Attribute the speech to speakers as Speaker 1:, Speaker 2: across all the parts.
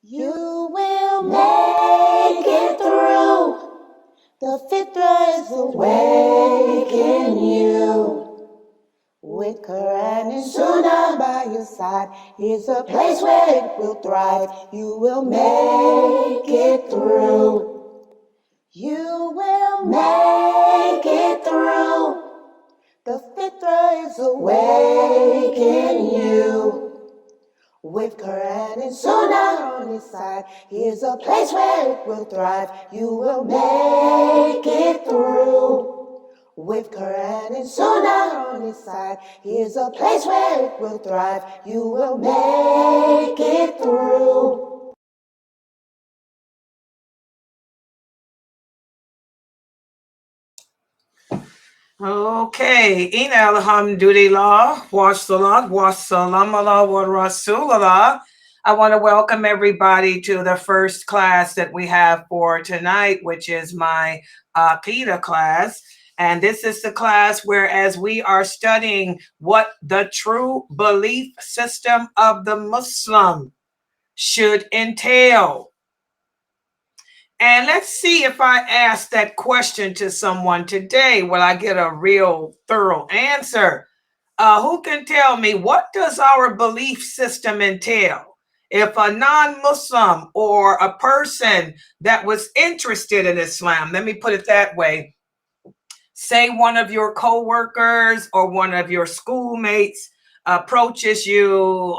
Speaker 1: You will make it through. The fitra is awake in you. With Quran and Sunnah by your side, here's a place where it will thrive. You will make it through. You will make it through. The fitra is awake in you. With Quran and Sunnah on his side, here's a place where it will thrive. You will make it through. With Quran and Sunnah on his side, here's a place where it will thrive. You will make it through.
Speaker 2: Okay, in alhamdulillah, wa salat, wa salam ala wa rasulallah. I want to welcome everybody to the first class that we have for tonight, which is my Aqidah class. And this is the class whereas we are studying what the true belief system of the Muslim should entail. And let's see if I ask that question to someone today, will I get a real thorough answer? Who can tell me, what does our belief system entail? If a non-Muslim or a person that was interested in Islam, let me put it that way, say one of your co-workers or one of your schoolmates approaches you,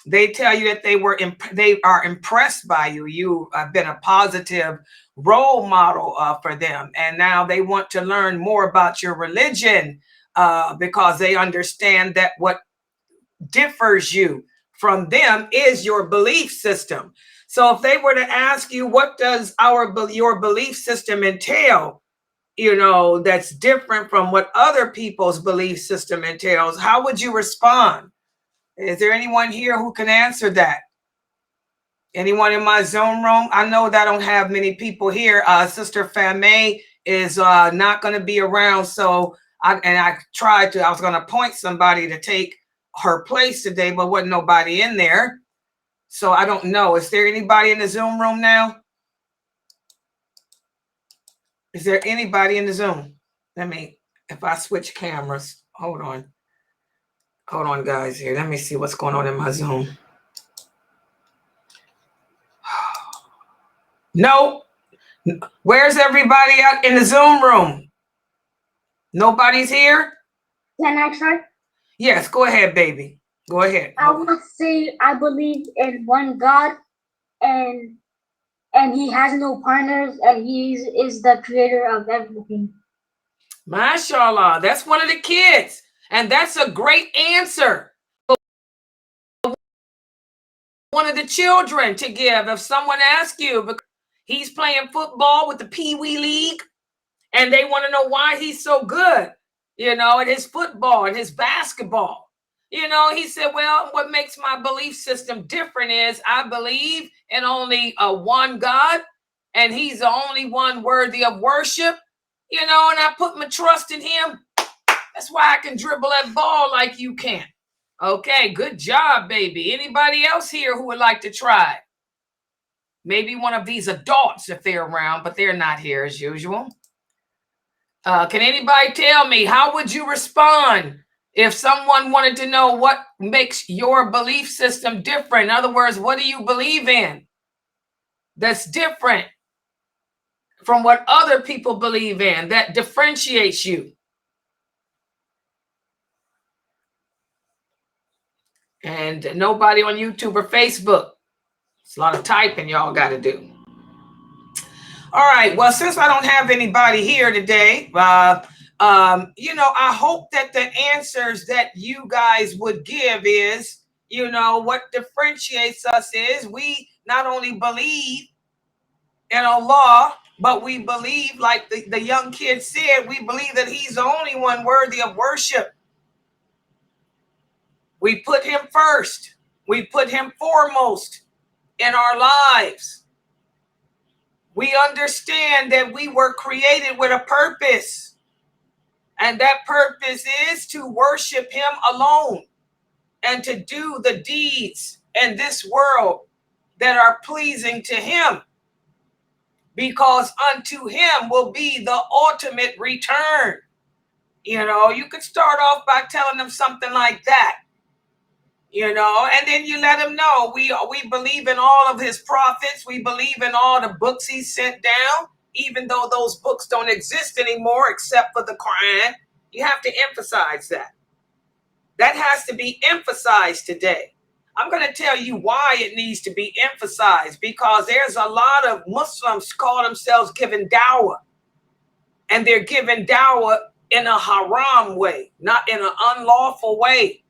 Speaker 2: they tell you that they are impressed by you. You have been a positive role model for them, and now they want to learn more about your religion because they understand that what differs you from them is your belief system. So if they were to ask you, what does your belief system entail, that's different from what other people's belief system entails, how would you respond? Is there anyone here who can answer that? Anyone in my Zoom room? I know that I don't have many people here. Sister Fame is not going to be around. So I was going to appoint somebody to take her place today, but wasn't nobody in there. So I don't know. Is there anybody in the Zoom room now? Is there anybody in the Zoom? If I switch cameras, hold on, guys, here. Let me see what's going on in my Zoom. No. Where's everybody out in the Zoom room? Nobody's here?
Speaker 3: Can I try?
Speaker 2: Yes, go ahead, baby. Go ahead.
Speaker 3: I would say I believe in one God, and he has no partners, and he is the creator of everything.
Speaker 2: MashaAllah, that's one of the kids, and that's a great answer. One of the children to give, if someone asks you, because he's playing football with the Pee Wee League, and they want to know why he's so good, at his football and his basketball. He said, well, what makes my belief system different is I believe in only one God, and he's the only one worthy of worship, and I put my trust in him. That's why I can dribble that ball like you can. Okay, good job, baby. Anybody else here who would like to try? Maybe one of these adults if they're around, but they're not here as usual. Can anybody tell me, how would you respond if someone wanted to know what makes your belief system different? In other words, what do you believe in that's different from what other people believe in, that differentiates you? And nobody on YouTube or Facebook. It's a lot of typing y'all got to do. All right. Well, since I don't have anybody here today, I hope that the answers that you guys would give is, what differentiates us is we not only believe in Allah, but we believe, like the young kid said, we believe that he's the only one worthy of worship. We put him first. We put him foremost in our lives. We understand that we were created with a purpose, and that purpose is to worship him alone and to do the deeds in this world that are pleasing to him, because unto him will be the ultimate return. You know, you could start off by telling them something like that, you know, and then you let them know we believe in all of his prophets. We believe in all the books he sent down, even though those books don't exist anymore except for the Quran. You have to emphasize that. That has to be emphasized today. I'm going to tell you why it needs to be emphasized, because there's a lot of Muslims call themselves giving dawah, and they're giving dawah in a haram way, not in an unlawful way.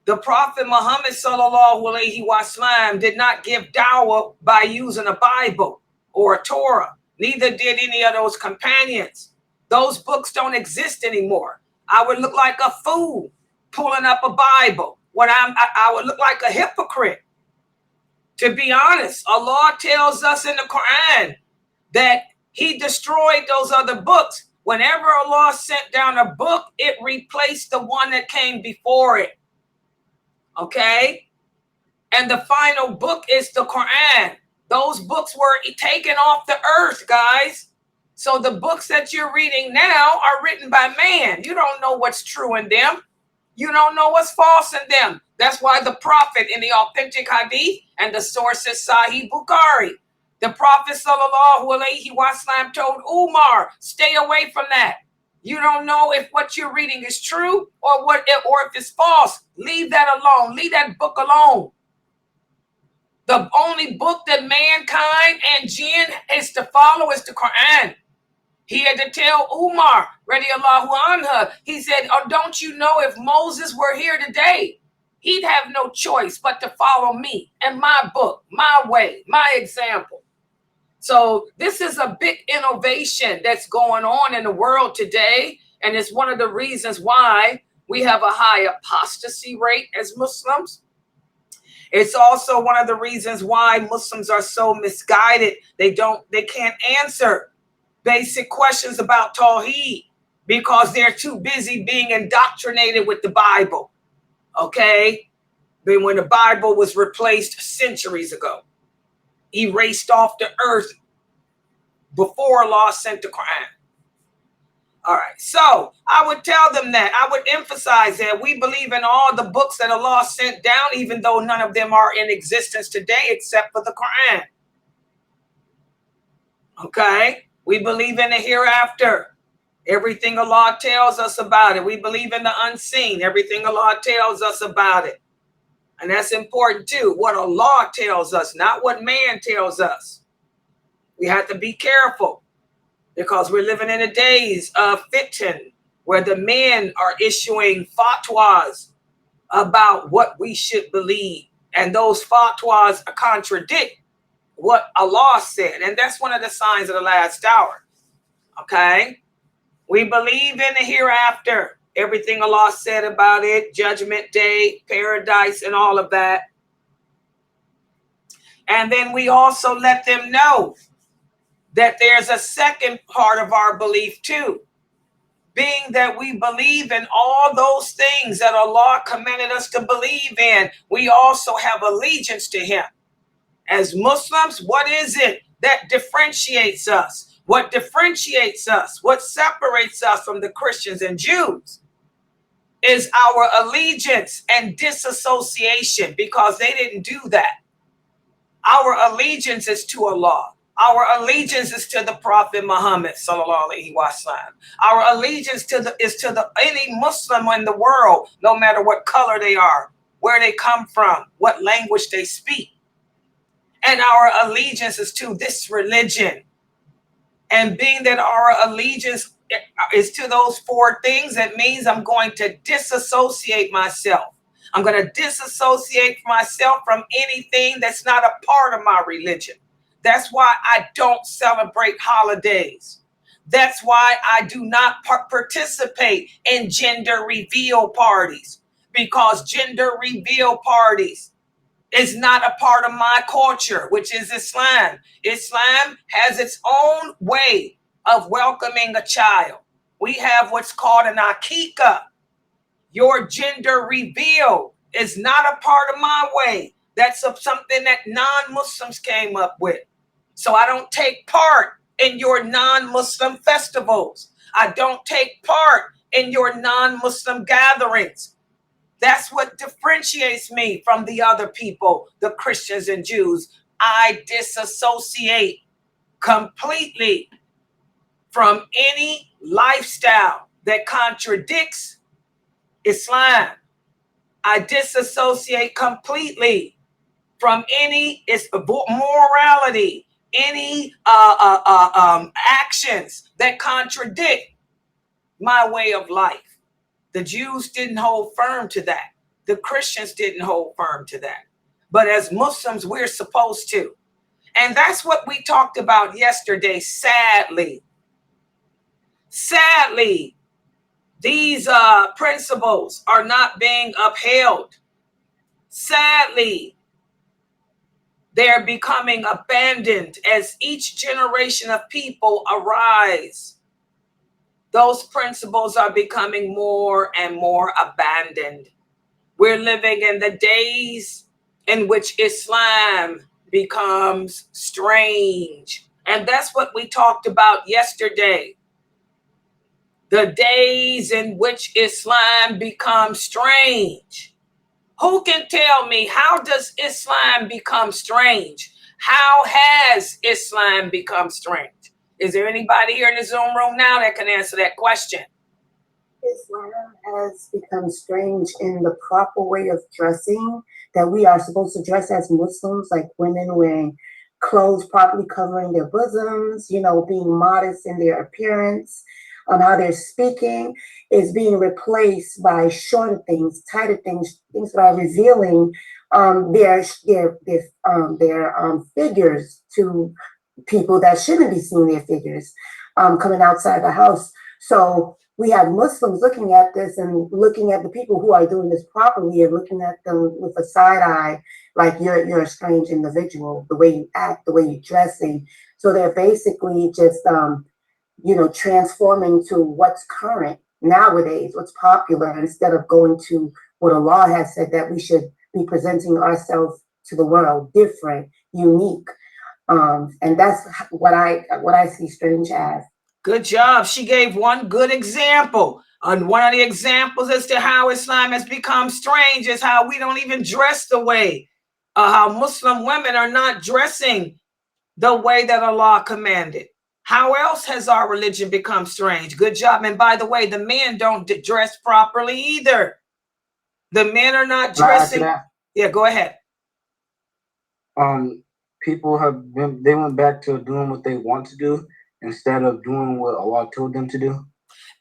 Speaker 2: The Prophet Muhammad sallallahu alaihi wasallam did not give dawah by using a Bible or a Torah. Neither did any of those companions. Those books don't exist anymore. I would look like a fool pulling up a Bible when I would look like a hypocrite. To be honest, Allah tells us in the Quran that he destroyed those other books. Whenever Allah sent down a book, it replaced the one that came before it. Okay? And the final book is the Quran. Those books were taken off the earth, guys. So the books that you're reading now are written by man. You don't know what's true in them. You don't know what's false in them. That's why the Prophet in the authentic hadith, and the source is Sahih Bukhari, the Prophet sallallahu alaihi wasallam told Umar, stay away from that. You don't know if what you're reading is true or if it's false. Leave that alone. Leave that book alone. The only book that mankind and jinn is to follow is the Quran. He had to tell Umar, radiallahu anha, he said, oh, don't you know if Moses were here today, he'd have no choice but to follow me and my book, my way, my example. So this is a big innovation that's going on in the world today. And it's one of the reasons why we have a high apostasy rate as Muslims. It's also one of the reasons why Muslims are so misguided. They can't answer basic questions about Tawheed because they're too busy being indoctrinated with the Bible. Okay? But when the Bible was replaced centuries ago, erased off the earth before Allah sent the Quran. All right, so I would tell them that. I would emphasize that we believe in all the books that Allah sent down, even though none of them are in existence today except for the Quran. Okay? We believe in the hereafter. Everything Allah tells us about it. We believe in the unseen. Everything Allah tells us about it. And that's important too. What Allah tells us, not what man tells us. We have to be careful because we're living in the days of fitan, where the men are issuing fatwas about what we should believe. And those fatwas contradict what Allah said. And that's one of the signs of the last hour. Okay? We believe in the hereafter. Everything Allah said about it, judgment day, paradise, and all of that. And then we also let them know that there's a second part of our belief too, being that we believe in all those things that Allah commanded us to believe in. We also have allegiance to him. As Muslims, what is it that differentiates us? What differentiates us, what separates us from the Christians and Jews is our allegiance and disassociation, because they didn't do that. Our allegiance is to Allah. Our allegiance is to the Prophet Muhammad sallallahu alaihi wasallam. Our allegiance is to any Muslim in the world, no matter what color they are, where they come from, what language they speak. And our allegiance is to this religion. And being that our allegiance is to those four things, that means I'm going to disassociate myself. I'm going to disassociate myself from anything that's not a part of my religion. That's why I don't celebrate holidays. That's why I do not participate in gender reveal parties, because gender reveal parties is not a part of my culture, which is Islam. Islam has its own way of welcoming a child. We have what's called an akika. Your gender reveal is not a part of my way. That's something that non-Muslims came up with. So I don't take part in your non-Muslim festivals. I don't take part in your non-Muslim gatherings. That's what differentiates me from the other people, the Christians and Jews. I disassociate completely from any lifestyle that contradicts Islam. I disassociate completely from any morality, any actions that contradict my way of life. The Jews didn't hold firm to that. The Christians didn't hold firm to that. But as Muslims, we're supposed to. And that's what we talked about yesterday, sadly. Sadly, these principles are not being upheld. Sadly, they're becoming abandoned as each generation of people arise. Those principles are becoming more and more abandoned. We're living in the days in which Islam becomes strange. And that's what we talked about yesterday. The days in which Islam becomes strange. Who can tell me, how does Islam become strange? How has Islam become strange? Is there anybody here in the Zoom room now that can answer that question?
Speaker 4: Islam has become strange in the proper way of dressing, that we are supposed to dress as Muslims, like women wearing clothes properly covering their bosoms, you know, being modest in their appearance, how they're speaking, is being replaced by shorter things, tighter things, things that are revealing their figures to people that shouldn't be seeing their figures coming outside the house. So we have Muslims looking at this and looking at the people who are doing this properly and looking at them with a side eye, like you're a strange individual, the way you act, the way you're dressing. So they're basically just, transforming to what's current nowadays, what's popular, instead of going to what Allah has said, that we should be presenting ourselves to the world different, unique. And that's what I see strange as.
Speaker 2: Good job. She gave one good example. And one of the examples as to how Islam has become strange is how we don't even dress the way, how Muslim women are not dressing the way that Allah commanded. How else has our religion become strange? Good job. And by the way, the men don't dress properly either. The men are not dressing. Yeah, go ahead.
Speaker 5: People they went back to doing what they want to do instead of doing what Allah told them to do.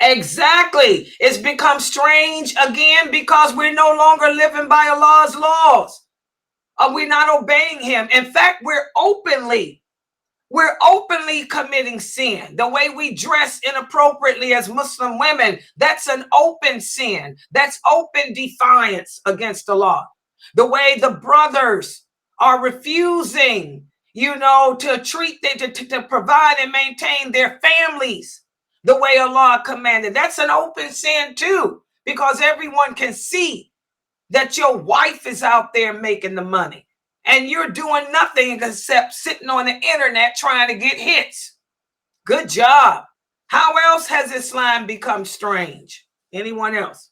Speaker 2: Exactly. It's become strange again because we're no longer living by Allah's laws. We're not obeying him. In fact, we're openly committing sin. The way we dress inappropriately as Muslim women, that's an open sin. That's open defiance against the law. The way the brothers are refusing, to treat, to provide and maintain their families the way Allah commanded. That's an open sin too, because everyone can see that your wife is out there making the money and you're doing nothing except sitting on the internet trying to get hits. Good job. How else has Islam become strange? Anyone else?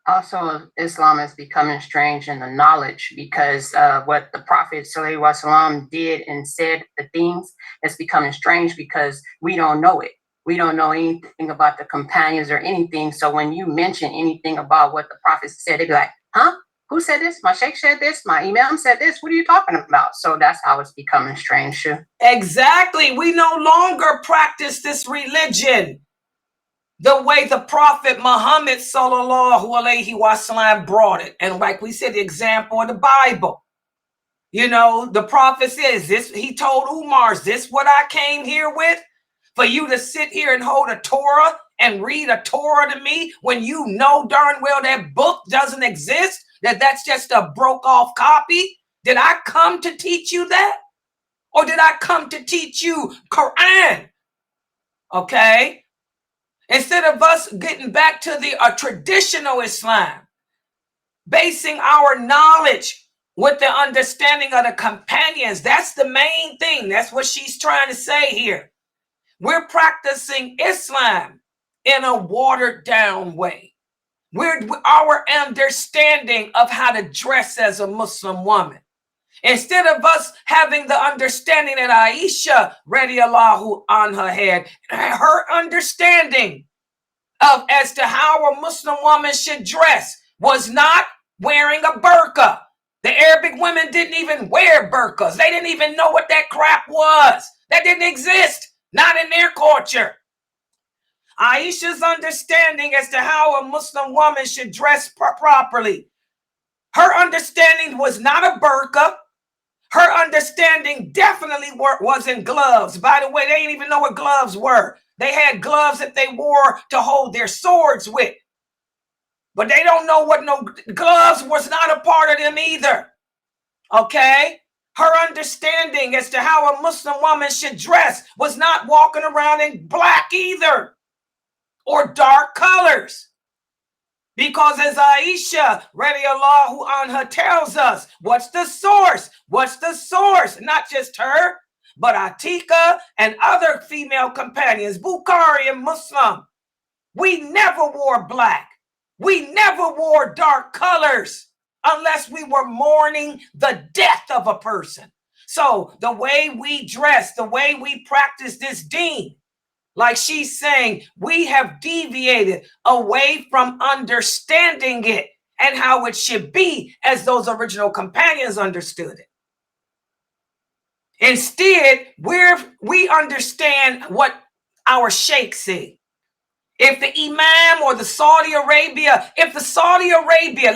Speaker 6: Also, Islam is becoming strange in the knowledge, because what the Prophet ﷺ did and said, the things that's becoming strange because we don't know it. We don't know anything about the companions or anything. So when you mention anything about what the Prophet said, they'd be like, huh? Who said this? My sheikh said this. My imam said this. What are you talking about? So that's how it's becoming strange too.
Speaker 2: Exactly. We no longer practice this religion the way the Prophet Muhammad ﷺ brought it. And like we said, the example of the Bible. The Prophet says this, he told Umar, is this what I came here with? For you to sit here and hold a Torah and read a Torah to me when you know darn well that book doesn't exist, that's just a broke off copy? Did I come to teach you that? Or did I come to teach you Quran? Okay. Instead of us getting back to the traditional Islam, basing our knowledge with the understanding of the companions. That's the main thing. That's what she's trying to say here. We're practicing Islam in a watered down way. Our understanding of how to dress as a Muslim woman. Instead of us having the understanding that Aisha radiallahu anha had, her understanding of as to how a Muslim woman should dress was not wearing a burqa. The Arabic women didn't even wear burqas. They didn't even know what that crap was. That didn't exist, not in their culture. Aisha's understanding as to how a Muslim woman should dress properly. Her understanding was not a burqa. Her understanding definitely wasn't gloves. By the way, they didn't even know what gloves were. They had gloves that they wore to hold their swords with. But they don't know what no gloves was not a part of them either. Okay? Her understanding as to how a Muslim woman should dress was not walking around in black either, or dark colors. Because as Aisha radiallahu anha tells us, what's the source? What's the source? Not just her, but Atika and other female companions, Bukhari and Muslim. We never wore black. We never wore dark colors unless we were mourning the death of a person. So the way we dress, the way we practice this deen, like she's saying, we have deviated away from understanding it and how it should be as those original companions understood it. Instead, we understand what our sheikh said. If the imam or the Saudi Arabia,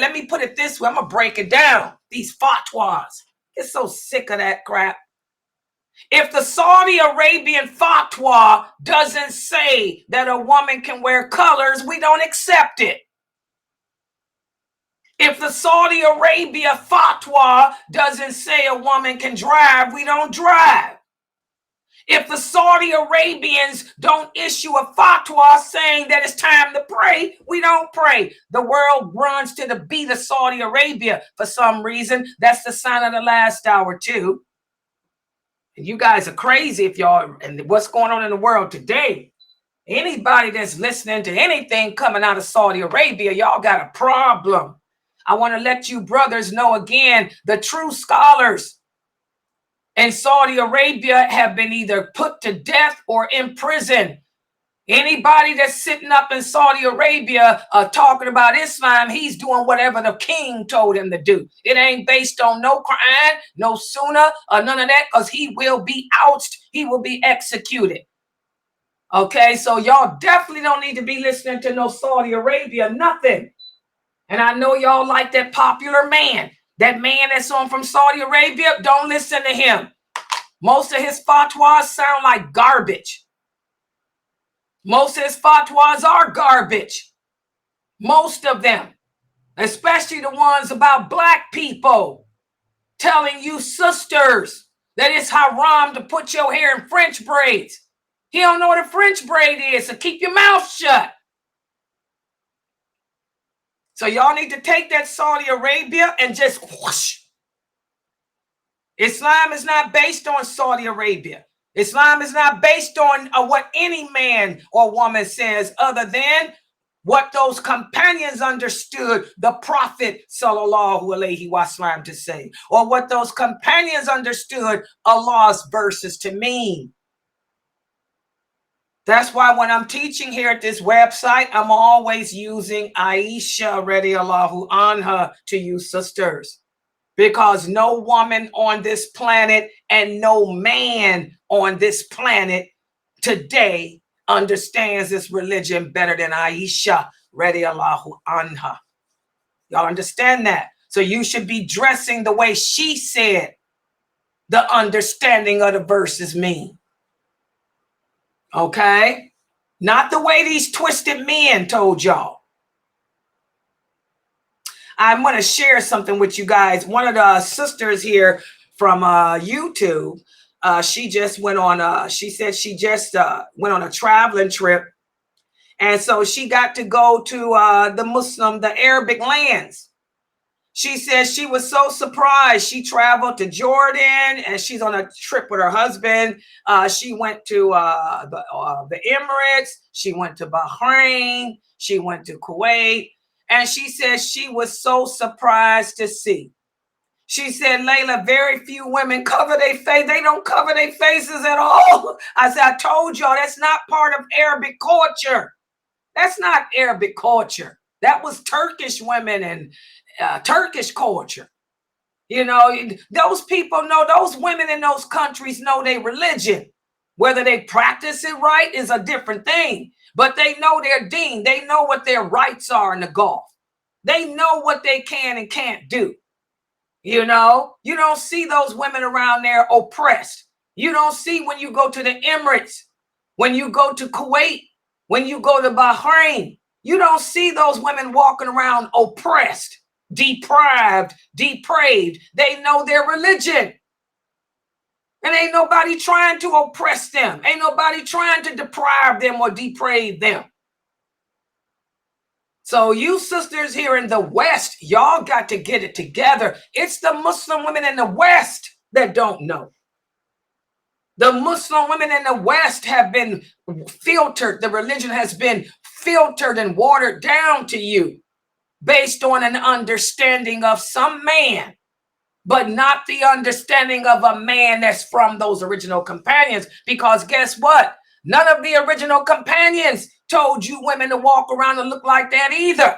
Speaker 2: let me put it this way, I'm going to break it down. These fatwas. Get so sick of that crap. If the Saudi Arabian fatwa doesn't say that a woman can wear colors, we don't accept it. If the Saudi Arabia fatwa doesn't say a woman can drive, we don't drive. If the Saudi Arabians don't issue a fatwa saying that it's time to pray, we don't pray. The world runs to the beat of Saudi Arabia for some reason. That's the sign of the last hour too. And you guys are crazy if y'all, and what's going on in the world today. Anybody that's listening to anything coming out of Saudi Arabia, y'all got a problem. I want to let you brothers know again, the true scholars in Saudi Arabia have been either put to death or in prison. Anybody that's sitting up in Saudi Arabia talking about Islam, he's doing whatever the king told him to do. It ain't based on no Quran, no Sunnah, or none of that, because he will be ousted. He will be executed. Okay, so y'all definitely don't need to be listening to no Saudi Arabia, nothing. And I know y'all like that popular man. That man that's on from Saudi Arabia, don't listen to him. Most of his fatwas sound like garbage. Most of his fatwas are garbage. Most of them, especially the ones about black people, telling you sisters that it's haram to put your hair in French braids. He don't know what a French braid is, so keep your mouth shut. So y'all need to take that Saudi Arabia and just whoosh. Islam is not based on Saudi Arabia. Islam is not based on what any man or woman says, other than what those companions understood the Prophet sallallahu alaihi wasallam to say, or what those companions understood Allah's verses to mean. That's why when I'm teaching here at this website, I'm always using Aisha radiallahu anha to you sisters. Because no woman on this planet and no man on this planet today understands this religion better than Aisha radiallahu anha. Y'all understand that? So you should be dressing the way she said the understanding of the verses mean. Okay? Not the way these twisted men told y'all. I'm going to share something with you guys. One of the sisters here from YouTube, she just went on, she said she just went on a traveling trip. And so she got to go to the Arabic lands. She says she was so surprised. She traveled to Jordan and she's on a trip with her husband. She went to the Emirates. She went to Bahrain. She went to Kuwait. And she says she was so surprised to see. She said, Layla, very few women cover their face. They don't cover their faces at all. I said, I told y'all that's not part of Arabic culture. That's not Arabic culture. That was Turkish women and Turkish culture. You know, those people know, those women in those countries know their religion. Whether they practice it right is a different thing. But they know their deen. They know what their rights are in the Gulf. They know what they can and can't do. You know, you don't see those women around there oppressed. You don't see when you go to the Emirates, when you go to Kuwait, when you go to Bahrain, you don't see those women walking around oppressed, deprived, depraved. They know their religion. And ain't nobody trying to oppress them. Ain't nobody trying to deprive them or deprave them. So you sisters here in the West, y'all got to get it together. It's the Muslim women in the West that don't know. The Muslim women in the West have been filtered. The religion has been filtered and watered down to you based on an understanding of some man, but not the understanding of a man that's from those original companions. Because guess what? None of the original companions told you women to walk around and look like that either.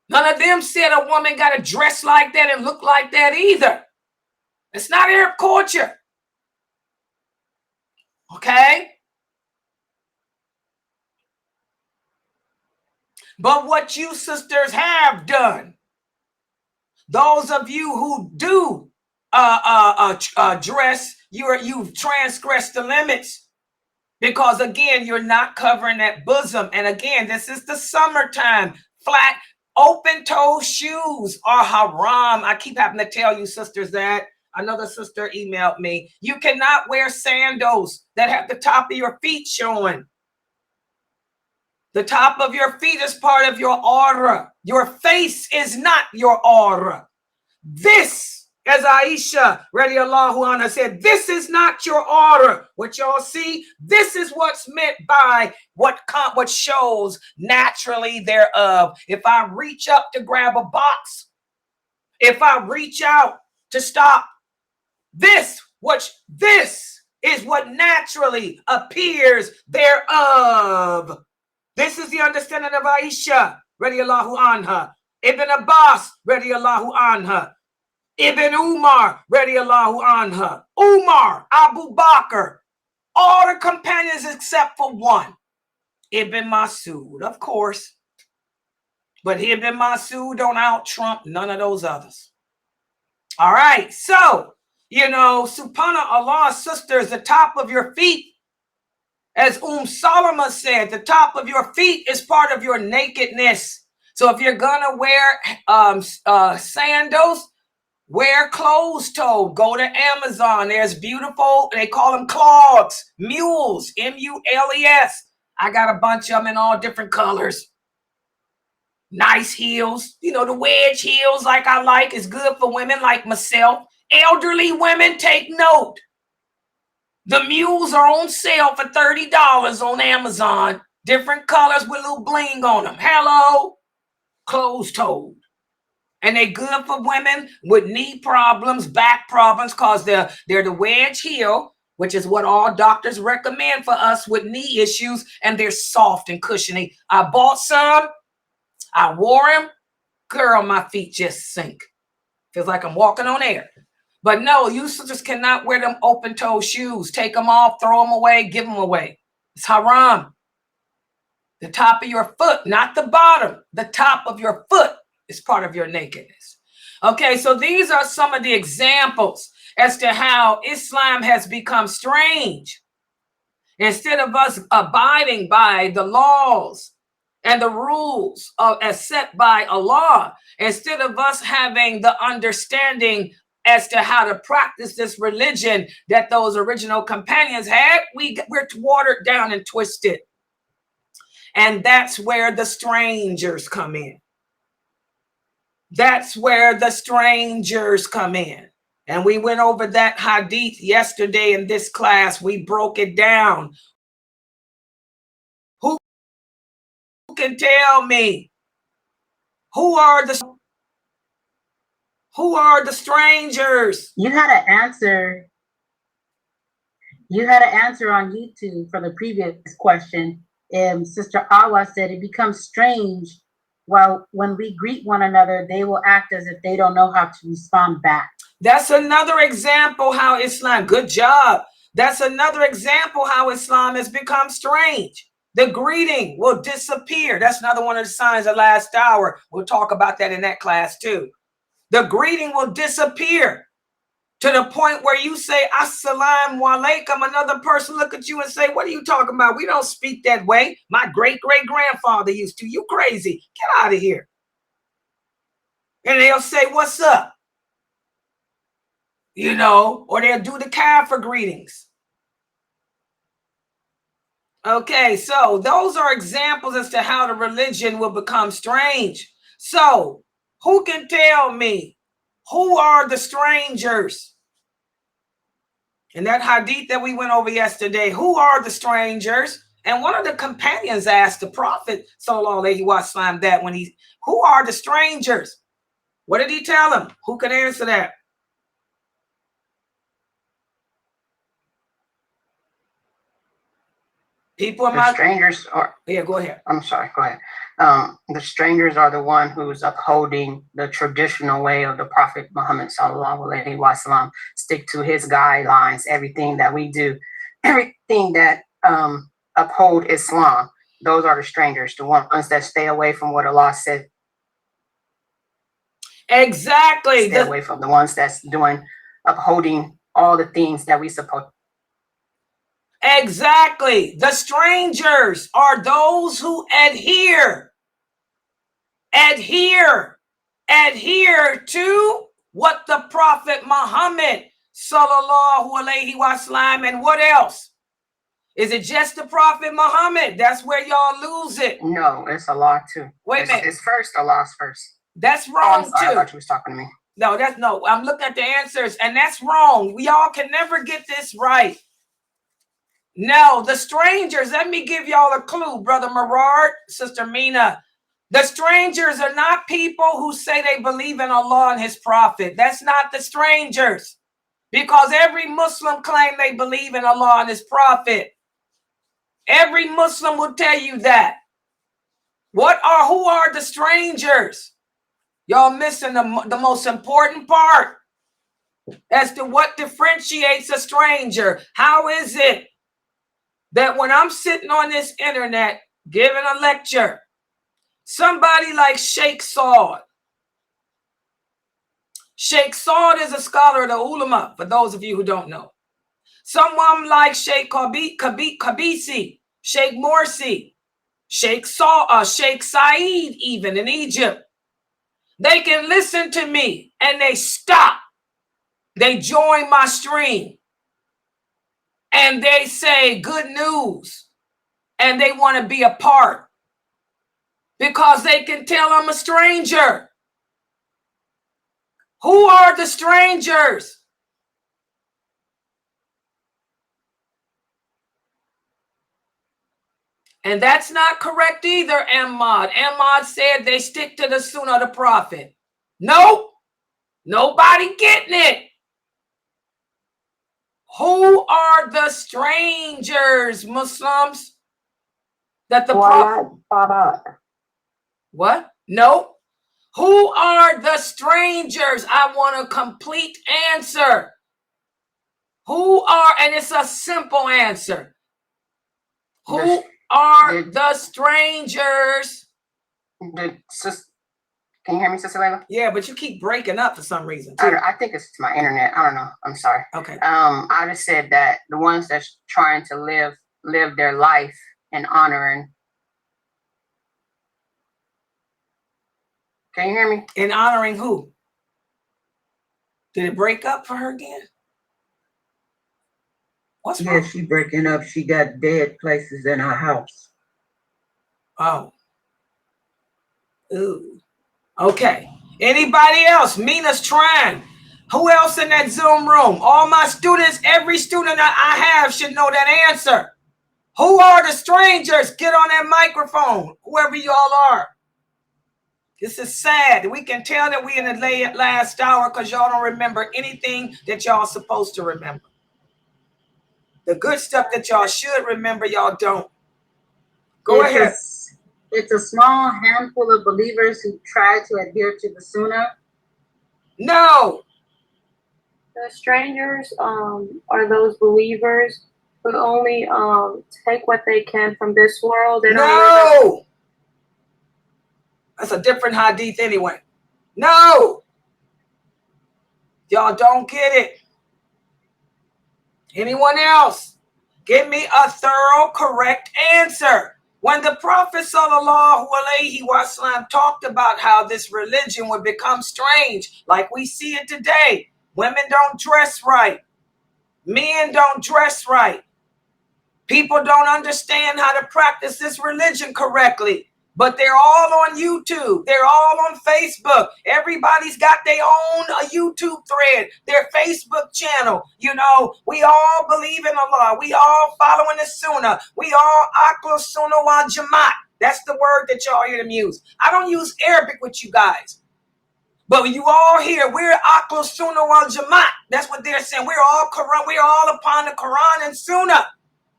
Speaker 2: None of them said a woman got to dress like that and look like that either. It's not Arab culture. Okay? But what you sisters have done, those of you who do dress, you've transgressed the limits. Because again, you're not covering that bosom. And again, this is the summertime. Flat, open-toe shoes are haram. I keep having to tell you sisters that. Another sister emailed me. You cannot wear sandals that have the top of your feet showing. The top of your feet is part of your aura. Your face is not your aura. This, as Aisha radiallahu anha said, this is not your aura. What y'all see, this is what's meant by what shows naturally thereof. If I reach up to grab a box, if I reach out to stop, this is what naturally appears thereof. This is the understanding of Aisha radiallahu anha, Ibn Abbas radiallahu anha, Ibn Umar radiallahu anha, Umar, Abu Bakr, all the companions except for one, Ibn Masud, of course. But Ibn Masud don't out-trump none of those others. All right, so, you know, subhanAllah, sisters, the top of your feet, as Salama said, the top of your feet is part of your nakedness. So if you're gonna wear sandals, wear closed-toed. Go to Amazon. There's beautiful, they call them clogs, mules, M-U-L-E-S. I got a bunch of them in all different colors. Nice heels, you know, the wedge heels like I like is good for women like myself. Elderly women, take note. The mules are on sale for $30 on Amazon. Different colors with a little bling on them. Hello, closed-toed. And they're good for women with knee problems, back problems, because they're the wedge heel, which is what all doctors recommend for us with knee issues, and they're soft and cushiony. I bought some. I wore them. Girl, my feet just sink. Feels like I'm walking on air. But no, you sisters cannot wear them open-toe shoes. Take them off, throw them away, give them away. It's haram. The top of your foot, not the bottom. The top of your foot is part of your nakedness. Okay, so these are some of the examples as to how Islam has become strange. Instead of us abiding by the laws and the rules as set by Allah, instead of us having the understanding as to how to practice this religion that those original companions had, we're watered down and twisted. And that's where the strangers come in. That's where the strangers come in. And we went over that hadith yesterday in this class. We broke it down. Who can tell me who are the strangers?
Speaker 7: You had an answer. You had an answer on YouTube for the previous question. Sister Awa said it becomes strange while when we greet one another, they will act as if they don't know how to respond back.
Speaker 2: That's another example how Islam, good job. That's another example how Islam has become strange. The greeting will disappear. That's another one of the signs of last hour. We'll talk about that in that class too. The greeting will disappear to the point where you say, Assalamu alaikum. Another person look at you and say, what are you talking about? We don't speak that way. My great-great-grandfather used to. You crazy. Get out of here. And they'll say, what's up? You know, or they'll do the kafir greetings. Okay, so those are examples as to how the religion will become strange. So who can tell me who are the strangers? In that hadith that we went over yesterday, who are the strangers? And one of the companions asked the Prophet sallallahu alaihi wasallam that when who are the strangers? What did he tell him? Who can answer that? People in
Speaker 6: The strangers are.
Speaker 2: Yeah, go ahead.
Speaker 6: I'm sorry. Go ahead. The strangers are the one who's upholding the traditional way of the Prophet Muhammad sallallahu alaihi wasallam. Stick to his guidelines. Everything that we do, everything that uphold Islam. Those are the strangers. The ones that stay away from what Allah said.
Speaker 2: Exactly.
Speaker 6: Stay away from the ones that's upholding all the things that we support.
Speaker 2: Exactly. The strangers are those who adhere to what the Prophet Muhammad sallallahu alaihi wasallam, and what else? Is it just the Prophet Muhammad? That's where y'all lose it.
Speaker 6: No, it's Allah too.
Speaker 2: Wait a minute.
Speaker 6: It's first, Allah's first.
Speaker 2: That's wrong
Speaker 6: I'm sorry,
Speaker 2: too.
Speaker 6: I thought you was talking to me.
Speaker 2: No, I'm looking at the answers, and that's wrong. We all can never get this right. No, the strangers, let me give y'all a clue, Brother Marard, Sister Mina. The strangers are not people who say they believe in Allah and his prophet. That's not the strangers, because every Muslim claim they believe in Allah and his prophet. Every Muslim will tell you that. Who are the strangers? Y'all missing the most important part as to what differentiates a stranger. How is it that when I'm sitting on this internet giving a lecture, somebody like Sheikh Saud. Sheikh Saud is a scholar of the ulama, for those of you who don't know. Someone like Sheikh Kabisi, Sheikh Morsi, Sheikh Said even in Egypt. They can listen to me and they stop. They join my stream and they say good news and they want to be a part because they can tell I'm a stranger. Who are the strangers? And that's not correct either, Ahmad. Ahmad said they stick to the Sunnah of the Prophet. Nope. Nobody getting it. Who are the strangers, Muslims? That the Prophet. What? No. Who are the strangers? I want a complete answer. Who are, and it's a simple answer. Who are the strangers?
Speaker 6: Can you hear me, Sister Layla?
Speaker 2: Yeah, but you keep breaking up for some reason too.
Speaker 6: I think it's my internet. I don't know. I'm sorry.
Speaker 2: Okay.
Speaker 6: I just said that the ones that's trying to live their life in honoring. Can you hear me?
Speaker 2: In honoring who? Did it break up for her again? What's wrong?
Speaker 8: Yeah, she breaking up. She got dead places in her house.
Speaker 2: Oh. Ooh. Okay. Anybody else? Mina's trying. Who else in that Zoom room? All my students, every student that I have should know that answer. Who are the strangers? Get on that microphone, whoever y'all are. This is sad. We can tell that we in the last hour because y'all don't remember anything that y'all supposed to remember. The good stuff that y'all should remember, y'all don't. Go ahead.
Speaker 7: It's a small handful of believers who try to adhere to the Sunnah.
Speaker 2: No.
Speaker 9: The strangers are those believers who only take what they can from this world. They
Speaker 2: No. That's a different hadith anyway. No. Y'all don't get it. Anyone else? Give me a thorough, correct answer. When the Prophet ﷺ talked about how this religion would become strange, like we see it today, women don't dress right. Men don't dress right. People don't understand how to practice this religion correctly. But they're all on YouTube. They're all on Facebook. Everybody's got their own YouTube thread, their Facebook channel. You know, we all believe in Allah. We all following the Sunnah. We all Aql Sunnah wal Jamaat. That's the word that y'all hear them use. I don't use Arabic with you guys. But you all hear, we're Aql Sunnah wal Jamaat. That's what they're saying. We're all Quran. We're all upon the Quran and Sunnah.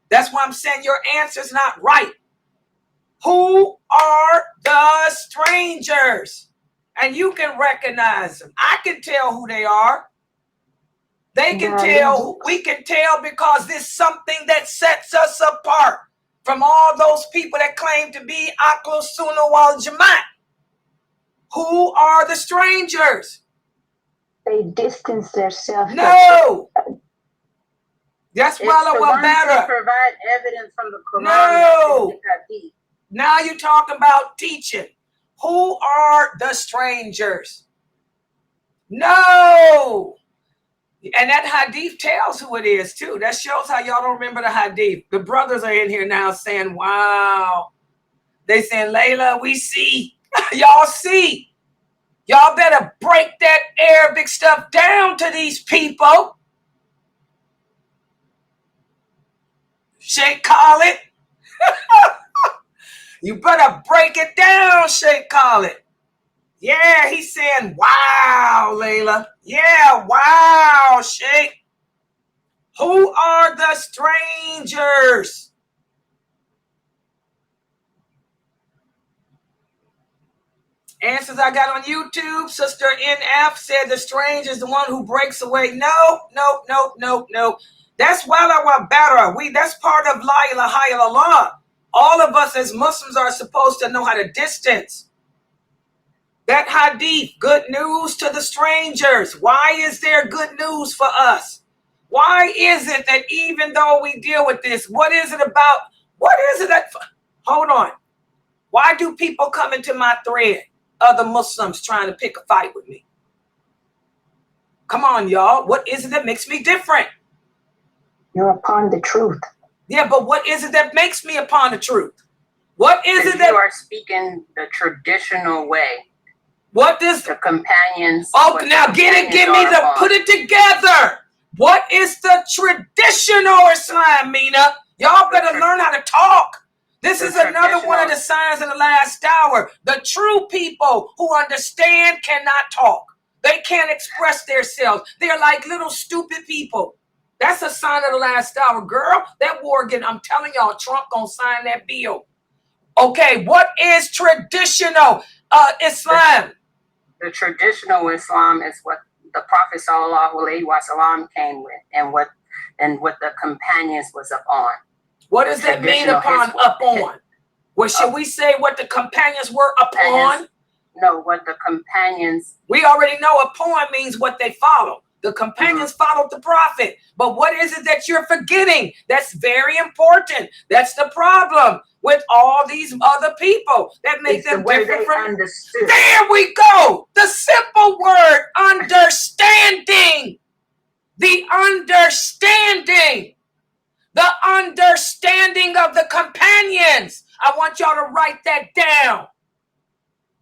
Speaker 2: That's why I'm saying your answer's not right. Who are the strangers? And you can recognize them. I can tell who they are. They can tell. We can tell because there's something that sets us apart from all those people that claim to be Aql Sunnah wal Jamaat. Who are the strangers?
Speaker 1: They distance themselves.
Speaker 2: No. That's
Speaker 7: Wal
Speaker 2: Bara.
Speaker 7: Provide evidence from the Quran.
Speaker 2: No. Now you're talking about teaching. Who are the strangers? No. And that hadith tells who it is too. That shows how y'all don't remember the hadith. The brothers are in here now saying, wow. They saying, Layla, we see. Y'all see. Y'all better break that Arabic stuff down to these people. Sheikh Khalid. You better break it down, Sheikh Khalid. Yeah, he's saying, wow, Layla. Yeah, wow, Sheikh. Who are the strangers? Answers I got on YouTube. Sister NF said the stranger is the one who breaks away. No. That's Wal Bara. That's part of La ilaha illallah. All of us as Muslims are supposed to know how to distance. That hadith, good news to the strangers. Why is there good news for us? Why is it that even though we deal with this, what is it about? What is it that, hold on. Why do people come into my thread, other Muslims trying to pick a fight with me? Come on, y'all. What is it that makes me different?
Speaker 1: You're upon the truth.
Speaker 2: Yeah, but what is it that makes me upon the truth? What is it that
Speaker 6: you are speaking the traditional way?
Speaker 2: What is
Speaker 6: the companions?
Speaker 2: Oh, now get it, give me the put it together. What is the traditional Islam, Mina? Y'all better learn how to talk. This is another one of the signs in the last hour. The true people who understand cannot talk. They can't express themselves. They're like little stupid people. That's a sign of the last hour, girl. That war again, I'm telling y'all, Trump gonna sign that bill. Okay, what is traditional Islam?
Speaker 6: The traditional Islam is what the Prophet ﷺ came with, and what the companions was upon.
Speaker 2: What does that mean upon? Well, should we say what the companions were upon?
Speaker 6: No, what the companions.
Speaker 2: We already know upon means what they follow. The companions followed the prophet. But what is it that you're forgetting? That's very important. That's the problem with all these other people that make them different from understood. There we go. The simple word understanding. The understanding. The understanding of the companions. I want y'all to write that down.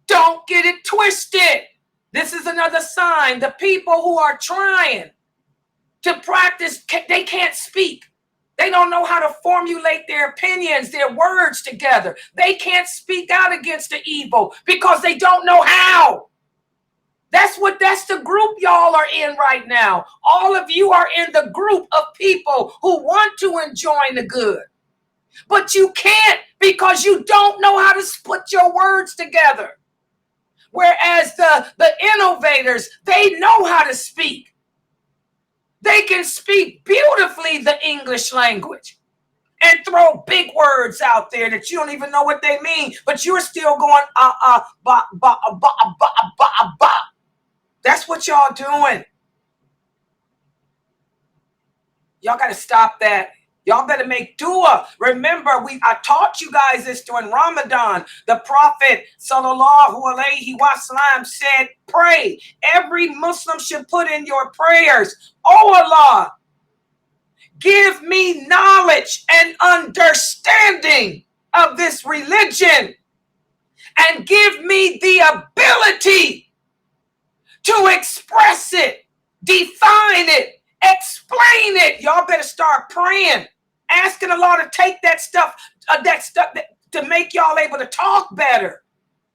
Speaker 2: Don't get it twisted. This is another sign. The people who are trying to practice, they can't speak. They don't know how to formulate their opinions, their words together. They can't speak out against the evil because they don't know how. That's the group y'all are in right now. All of you are in the group of people who want to enjoy the good. But you can't because you don't know how to put your words together. Whereas the innovators, they know how to speak. They can speak beautifully the English language and throw big words out there that you don't even know what they mean, but you're still going, ba, ba, ba, ba, ba, ba. That's what y'all doing. Y'all got to stop that. Y'all better make dua. Remember, I taught you guys this during Ramadan. The Prophet ﷺ said, pray. Every Muslim should put in your prayers, oh Allah, give me knowledge and understanding of this religion and give me the ability to express it, define it, explain it. Y'all better start praying, asking Allah to take that stuff to make y'all able to talk better,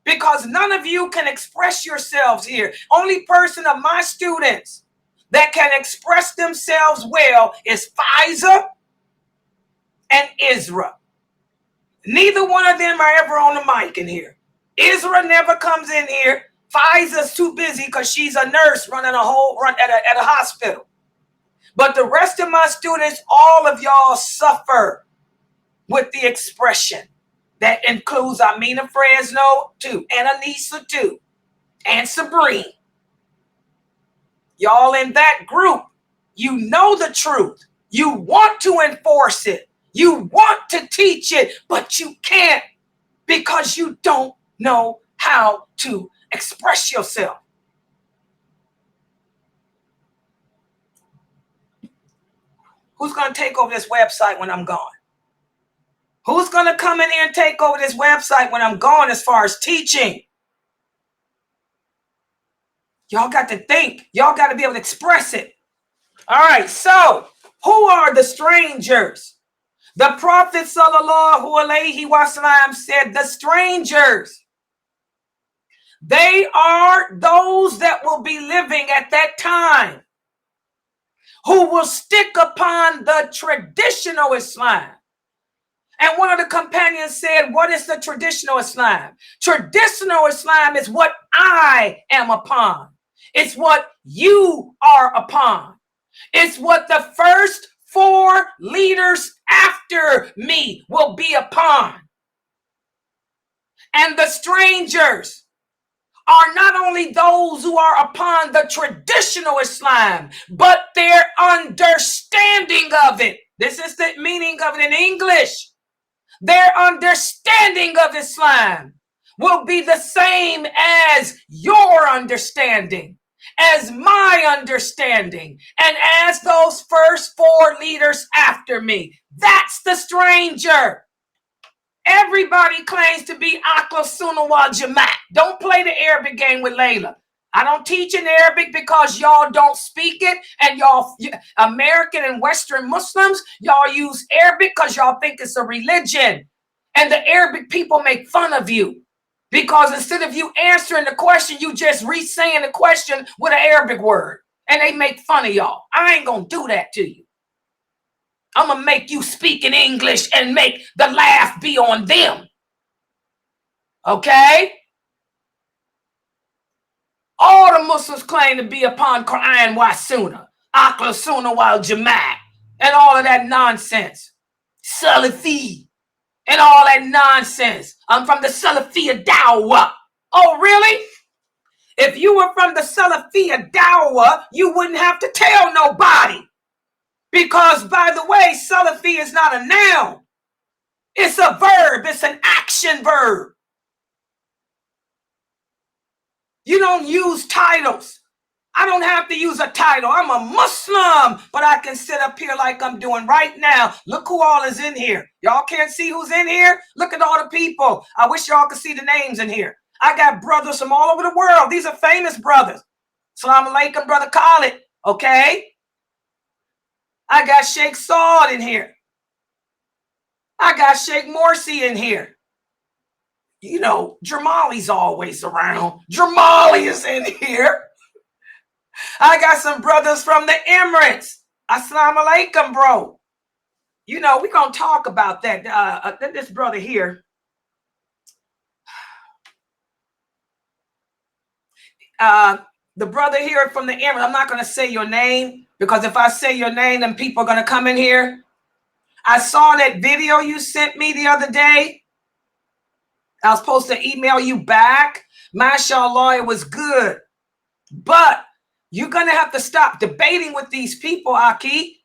Speaker 2: because none of you can express yourselves here. Only person of my students that can express themselves well is Faiza and Isra. Neither one of them are ever on the mic in here. Isra never comes in here. Faiza's too busy because she's a nurse running a hospital. But the rest of my students, all of y'all suffer with the expression. That includes Amina Fresno too, and Anissa too, and Sabrine. Y'all in that group, you know the truth. You want to enforce it. You want to teach it, but you can't because you don't know how to express yourself. Who's going to take over this website when I'm gone? Who's going to come in here and take over this website when I'm gone as far as teaching? Y'all got to think. Y'all got to be able to express it. All right, so who are the strangers? The Prophet ﷺ said the strangers, they are those that will be living at that time who will stick upon the traditional Islam. And one of the companions said, what is the traditional Islam? Traditional Islam is what I am upon. It's what you are upon. It's what the first 4 leaders after me will be upon. And the strangers are not only those who are upon the traditional Islam, but their understanding of it. This is the meaning of it in English. Their understanding of Islam will be the same as your understanding, as my understanding, and as those first 4 leaders after me. That's the stranger. Everybody claims to be Aql Sunnah wal Jamaat. Don't play the Arabic game with Layla. I don't teach in Arabic because y'all don't speak it, and y'all American and Western Muslims, y'all use Arabic because y'all think it's a religion. And the Arabic people make fun of you because instead of you answering the question, you just re-saying the question with an Arabic word, and they make fun of y'all. I ain't gonna do that to you. I'm gonna make you speak in English and make the laugh be on them. Okay? All the Muslims claim to be upon Quran wa Sunnah, Aql Sunnah wal Jamaat, and all of that nonsense. Salafi, and all that nonsense. I'm from the Salafiyya Dawah. Oh, really? If you were from the Salafiyya Dawah, you wouldn't have to tell nobody. Because, by the way, Salafi is not a noun. It's a verb. It's an action verb. You don't use titles. I don't have to use a title. I'm a Muslim, but I can sit up here like I'm doing right now. Look who all is in here. Y'all can't see who's in here? Look at all the people. I wish y'all could see the names in here. I got brothers from all over the world. These are famous brothers. Assalamu alaikum, Brother Khalid. Okay. I got Sheikh Saud in here. I got Sheikh Morsi in here. You know, Jamali's always around. Jamali is in here. I got some brothers from the Emirates. Assalamu alaikum, bro. You know, we're going to talk about that. This brother here. The brother here from the Emirates, I'm not going to say your name, because if I say your name, then people are going to come in here. I saw that video you sent me the other day. I was supposed to email you back. MashaAllah, it was good. But you're going to have to stop debating with these people, Aki.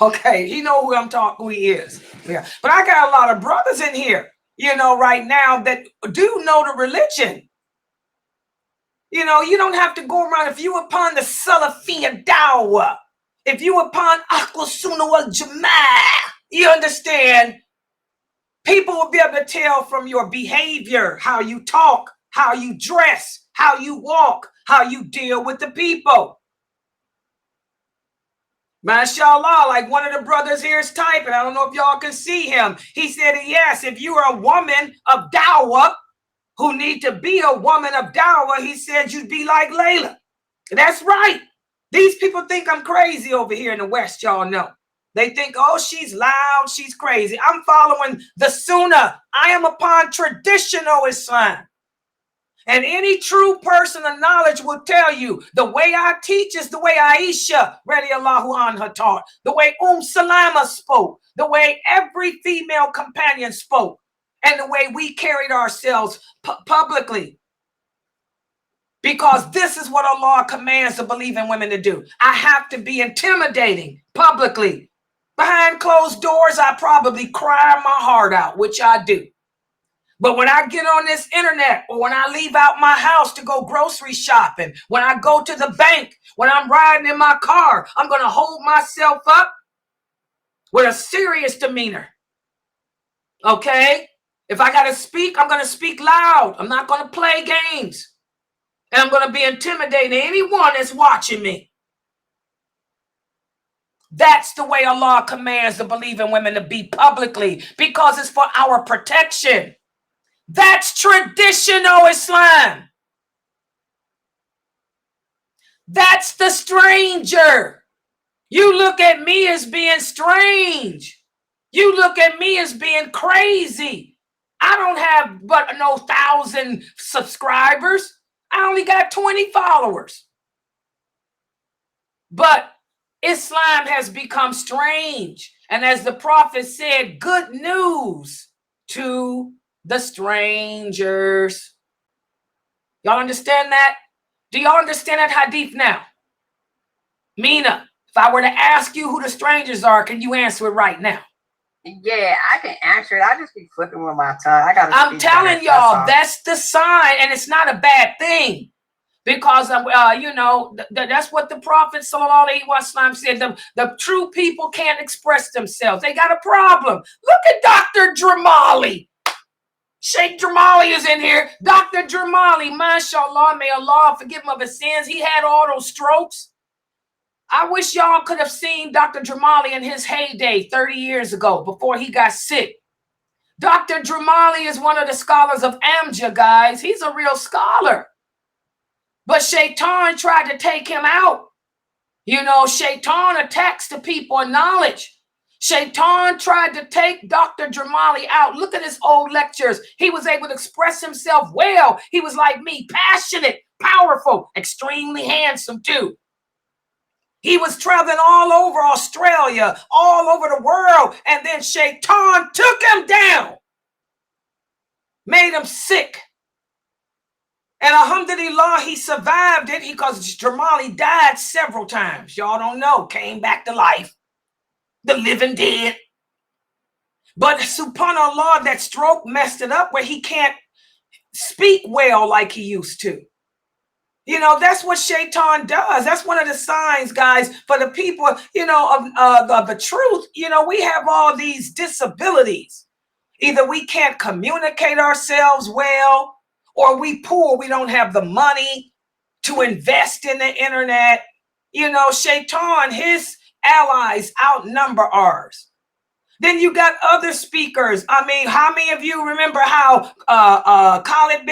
Speaker 2: Okay, you know who I'm talking, who he is. Yeah. But I got a lot of brothers in here, you know, right now that do know the religion. You know, you don't have to go around. If you upon the Salafiyya Dawah, if you upon Ahl Sunnah wal Jama'ah, you understand, people will be able to tell from your behavior, how you talk, how you dress, how you walk, how you deal with the people. MashaAllah, like one of the brothers here is typing. I don't know if y'all can see him. He said, yes, if you are a woman of dawah who need to be a woman of dawah, he said you'd be like Layla. That's right. These people think I'm crazy over here in the West, y'all know. They think, oh, she's loud, she's crazy. I'm following the Sunnah. I am upon traditional Islam. And any true person of knowledge will tell you the way I teach is the way Aisha radiallahu anha taught, the way Salama spoke, the way every female companion spoke, and the way we carried ourselves publicly. Because this is what Allah commands the believing women to do. I have to be intimidating publicly. Behind closed doors, I probably cry my heart out, which I do. But when I get on this internet, or when I leave out my house to go grocery shopping, when I go to the bank, when I'm riding in my car, I'm going to hold myself up with a serious demeanor. Okay? If I got to speak, I'm going to speak loud. I'm not going to play games. And I'm going to be intimidating anyone that's watching me. That's the way Allah commands the believing women to be publicly, because it's for our protection. That's traditional Islam. That's the stranger. You look at me as being strange. You look at me as being crazy. I don't have but no 1,000 subscribers. I only got 20 followers. But Islam has become strange. And as the Prophet said, good news to the strangers. Y'all understand that? Do y'all understand that hadith now? Mina, if I were to ask you who the strangers are, can you answer it right now?
Speaker 6: Yeah, I can answer it. I just be flipping with my tongue.
Speaker 2: I'm telling y'all, that's the sign, and it's not a bad thing. Because, you know, that's what the Prophet sallallahu alaihi wasallam said. The true people can't express themselves. They got a problem. Look at Dr. Jamali. Sheikh Jamali is in here. Dr. Jamali, mashallah, may Allah forgive him of his sins. He had all those strokes. I wish y'all could have seen Dr. Jamali in his heyday 30 years ago before he got sick. Dr. Jamali is one of the scholars of Amja, guys. He's a real scholar. But Shaitan tried to take him out. You know, Shaitan attacks the people of knowledge. Shaitan tried to take Dr. Jamali out. Look at his old lectures. He was able to express himself well. He was like me, passionate, powerful, extremely handsome too. He was traveling all over Australia, all over the world, and then Shaitan took him down, made him sick. And alhamdulillah, he survived it because Jamali died several times. Y'all don't know, came back to life. The living dead. But subhanAllah, that stroke messed it up where he can't speak well like he used to. You know, that's what Shaitan does. That's one of the signs, guys, for the people, you know, of the truth. You know, we have all these disabilities. Either we can't communicate ourselves well, or we poor, we don't have the money to invest in the internet. You know, Shaitan, his allies outnumber ours. Then you got other speakers. I mean, how many of you remember how Khalid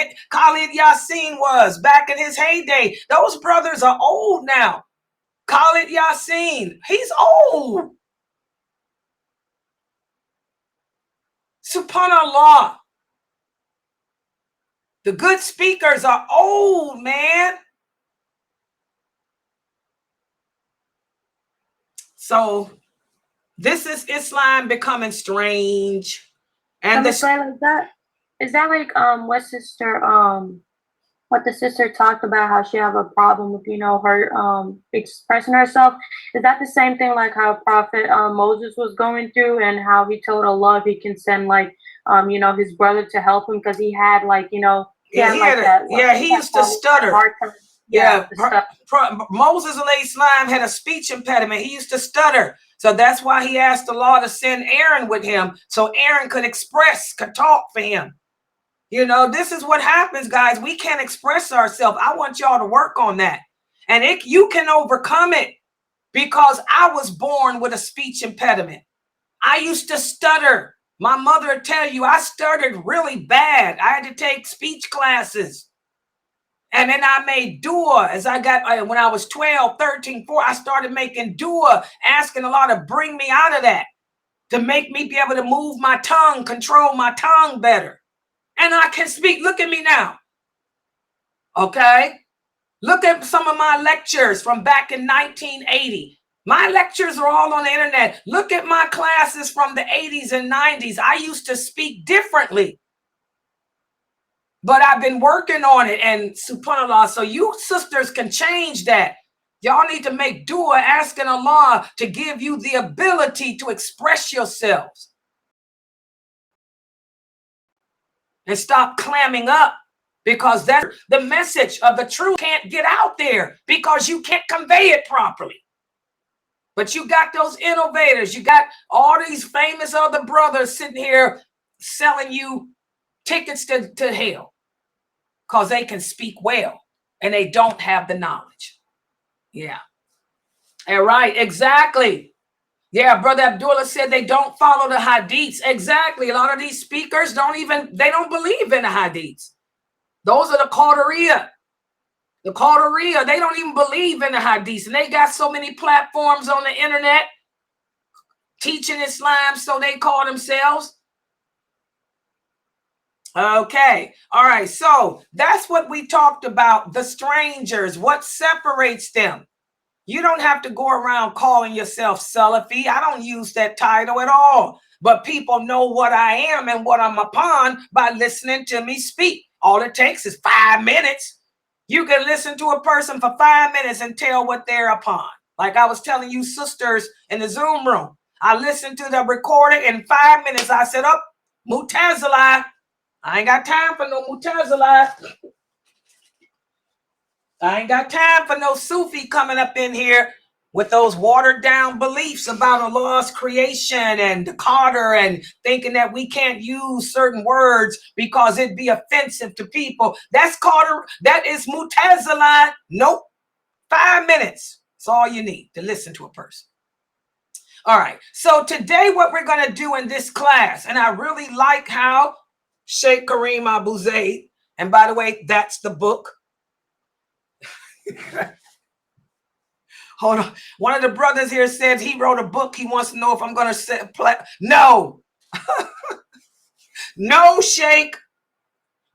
Speaker 2: Yasin was back in his heyday? Those brothers are old now. Khalid Yasin, he's old. Subhanallah. The good speakers are old, man. So this is Islam becoming strange. And
Speaker 9: is that like what the sister talked about, how she have a problem with, you know, her expressing herself? Is that the same thing like how Prophet Moses was going through, and how he told Allah if he can send like you know, his brother to help him because he had like, you know,
Speaker 2: he used to stutter. Moses alayhi salam had a speech impediment. He used to stutter. So that's why he asked Allah to send Aaron with him, so Aaron could talk for him. You know, this is what happens, guys. We can't express ourselves. I want y'all to work on that. And you can overcome it, because I was born with a speech impediment. I used to stutter. My mother would tell you I stuttered really bad. I had to take speech classes. And then I made dua as I got, when I was 12, 13, 4, I started making dua, asking Allah to bring me out of that, to make me be able to move my tongue, control my tongue better. And I can speak. Look at me now. Okay. Look at some of my lectures from back in 1980. My lectures are all on the internet. Look at my classes from the 80s and 90s. I used to speak differently, but I've been working on it. And subhanAllah, so you sisters can change that. Y'all need to make dua, asking Allah to give you the ability to express yourselves. And stop clamming up, because that's the message of the truth can't get out there because you can't convey it properly. But you got those innovators. You got all these famous other brothers sitting here selling you tickets to hell because they can speak well and they don't have the knowledge. Yeah. All right. Exactly. Yeah, Brother Abdullah said they don't follow the hadiths. Exactly. A lot of these speakers don't believe in the hadiths. Those are the Qadariya. The Qadariya, they don't even believe in the hadiths. And they got so many platforms on the internet teaching Islam, so they call themselves. Okay. All right. So that's what we talked about. The strangers, what separates them. You don't have to go around calling yourself Salafi. I don't use that title at all. But people know what I am and what I'm upon by listening to me speak. All it takes is 5 minutes. You can listen to a person for 5 minutes and tell what they're upon. Like I was telling you sisters in the Zoom room. I listened to the recording in 5 minutes. I said, oh, Mu'tazila. I ain't got time for no Mu'tazila. I ain't got time for no Sufi coming up in here with those watered down beliefs about Allah's creation and the Qadr, and thinking that we can't use certain words because it'd be offensive to people. That's Qadr. That is Mu'tazila. Nope. 5 minutes. That's all you need to listen to a person. All right. So today what we're going to do in this class, and I really like how Sheikh Kareem Abu Zayd, and by the way, that's the book. Hold on. One of the brothers here says he wrote a book. He wants to know if I'm going to play. No. No, Sheikh.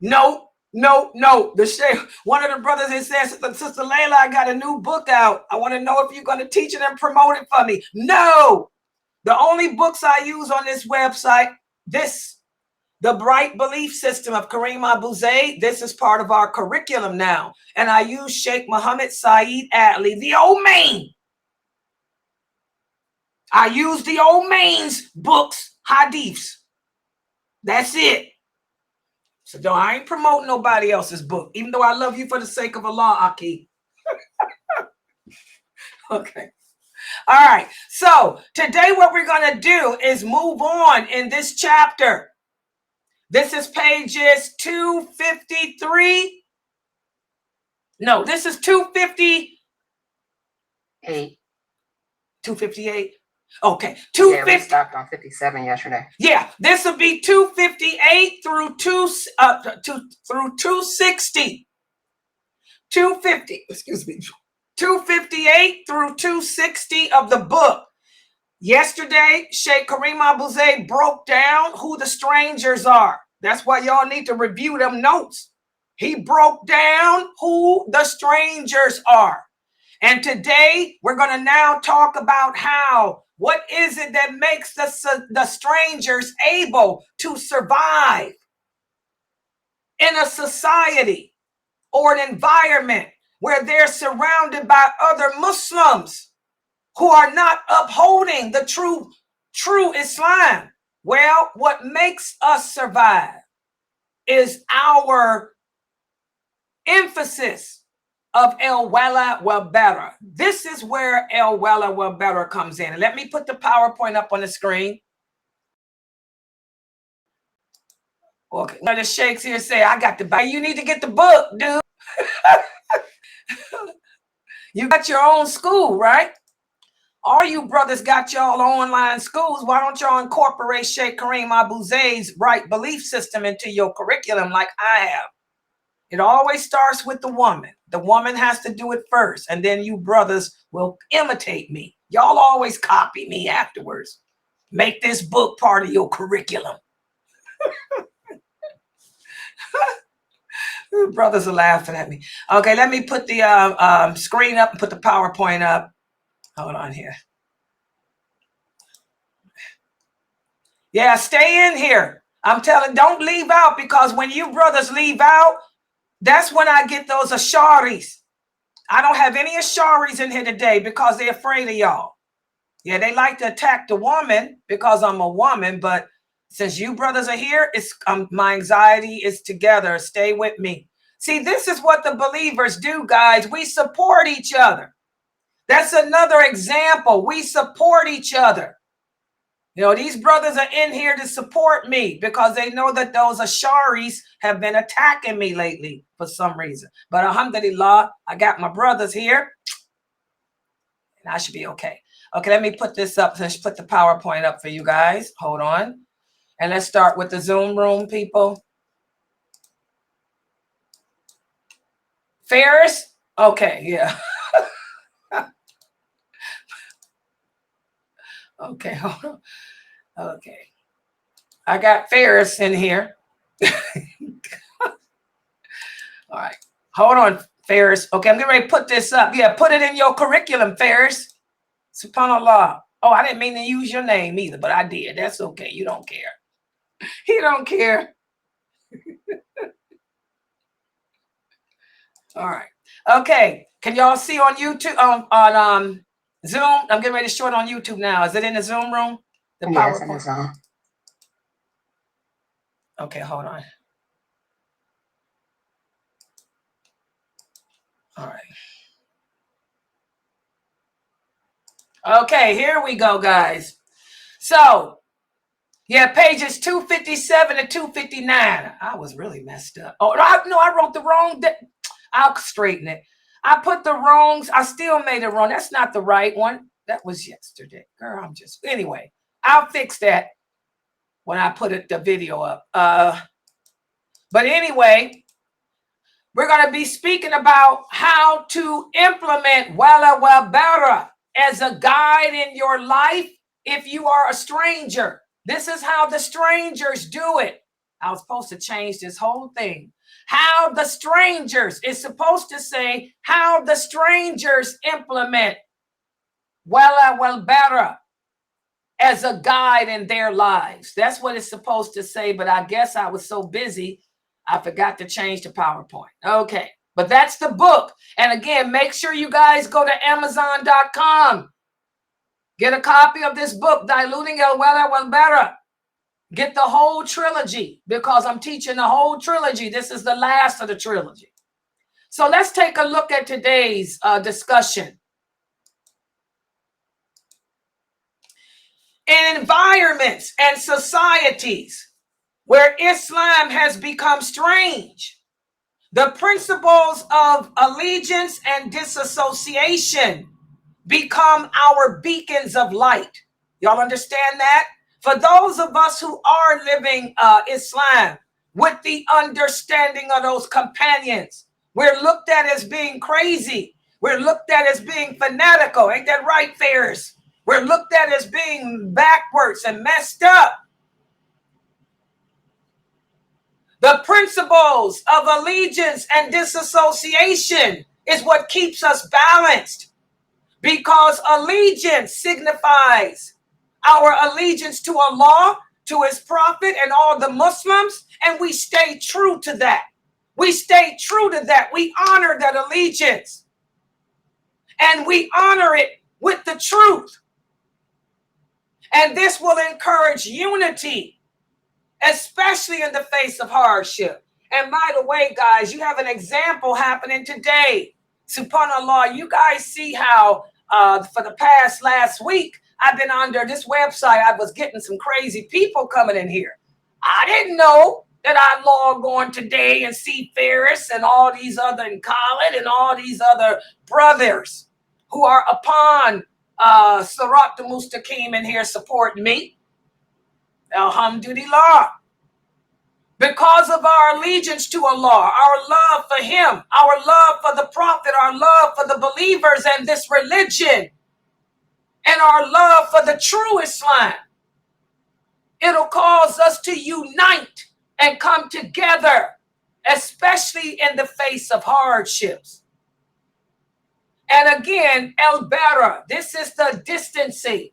Speaker 2: No. The Sheikh, one of the brothers here says, Sister Layla, I got a new book out. I want to know if you're going to teach it and promote it for me. No. The only books I use on this website, The Bright Belief System of Kareem Abu Zayd. This is part of our curriculum now. And I use Sheikh Muhammad Saeed Atli, the old man. I use the old man's books, hadiths. That's it. So no, I ain't promoting nobody else's book, even though I love you for the sake of Allah, Aki. Okay. All right. So today what we're going to do is move on in this chapter. This is pages 253. No, this is 258. 258. Okay, 250.
Speaker 6: Yeah, we stopped on 57 yesterday.
Speaker 2: Yeah, this will be 258 through 260. 250, excuse me, 258 through 260 of the book. Yesterday, Sheikh Kareem Abuzaid broke down who the strangers are. That's why y'all need to review them notes. He broke down who the strangers are. And today, we're going to now talk about what is it that makes the strangers able to survive in a society or an environment where they're surrounded by other Muslims who are not upholding the true Islam. Well, what makes us survive is our emphasis of Wal Bara. This is where Wal Bara comes in. And let me put the PowerPoint up on the screen. Okay, now the sheikhs here say, I got to buy. You need to get the book, dude. You got your own school, right? All you brothers got y'all online schools. Why don't y'all incorporate Sheikh Kareem Abuzaid's right belief system into your curriculum like I have? It always starts with the woman. The woman has to do it first, and then you brothers will imitate me. Y'all always copy me afterwards. Make this book part of your curriculum. Brothers are laughing at me. Okay, let me put the screen up and put the PowerPoint up. Hold on here. Yeah, stay in here. I'm telling, don't leave out, because when you brothers leave out, that's when I get those Asharis. I don't have any Asharis in here today because they're afraid of y'all. Yeah, they like to attack the woman because I'm a woman, but since you brothers are here, it's my anxiety is together. Stay with me. See, this is what the believers do, guys. We support each other. That's another example. We support each other. You know, these brothers are in here to support me because they know that those Asharis have been attacking me lately for some reason. But alhamdulillah, I got my brothers here and I should be okay. Okay, let me put this up. Let's put the PowerPoint up for you guys. Hold on. And let's start with the Zoom room, people. Ferris? Okay, yeah. Okay, hold on. Okay. I got Ferris in here. All right. Hold on, Ferris. Okay, I'm getting ready to put this up. Yeah, put it in your curriculum, Ferris. SubhanAllah. Oh, I didn't mean to use your name either, but I did. That's okay. You don't care. He don't care. All right. Okay. Can y'all see on YouTube, on Zoom? I'm getting ready to show it on YouTube now. Is it in the Zoom room? The
Speaker 6: Yes, it
Speaker 2: PowerPoint?
Speaker 6: is on.
Speaker 2: Okay, hold on. All right. Okay, here we go, guys. So, yeah, pages 257 to 259. I was really messed up. Oh, no, I wrote the wrong. I'll straighten it. I put the wrongs. I still made it wrong. That's not the right one. That was yesterday. Girl, anyway, I'll fix that when I put the video up. But anyway, we're going to be speaking about how to implement Wal Bara as a guide in your life if you are a stranger. This is how the strangers do it. I was supposed to change this whole thing. How the strangers is supposed to say how the strangers implement Wal Bara as a guide in their lives. That's what it's supposed to say, but I guess I was so busy, I forgot to change the PowerPoint. Okay, but that's the book. And again, make sure you guys go to Amazon.com. Get a copy of this book, Diluting Wal Bara. Get the whole trilogy because I'm teaching the whole trilogy. This is the last of the trilogy. So let's take a look at today's discussion. In environments and societies where Islam has become strange. The principles of allegiance and disassociation become our beacons of light. Y'all understand that? For those of us who are living Islam with the understanding of those companions, we're looked at as being crazy. We're looked at as being fanatical. Ain't that right, Ferris? We're looked at as being backwards and messed up. The principles of allegiance and disassociation is what keeps us balanced, because allegiance signifies our allegiance to Allah, to his prophet, and all the Muslims, and we stay true to that. We stay true to that. We honor that allegiance, and we honor it with the truth. And this will encourage unity, especially in the face of hardship. And by the way, guys, you have an example happening today. SubhanAllah, you guys see how for the past last week, I've been under this website. I was getting some crazy people coming in here. I didn't know that I log on today and see Ferris and all these other, and Khalid and all these other brothers who are upon Sirat al-Mustaqim in here supporting me. Alhamdulillah. Because of our allegiance to Allah, our love for him, our love for the prophet, our love for the believers and this religion, and our love for the true Islam, it'll cause us to unite and come together, especially in the face of hardships. And again, Wal Bara, this is the distancing.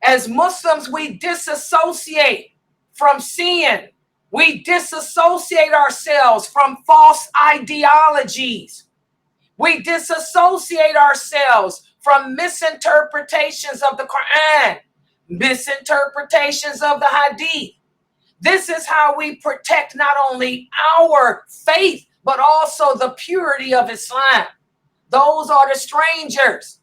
Speaker 2: As Muslims, we disassociate from sin. We disassociate ourselves from false ideologies. We disassociate ourselves from misinterpretations of the Quran, misinterpretations of the Hadith. This is how we protect not only our faith, but also the purity of Islam. Those are the strangers.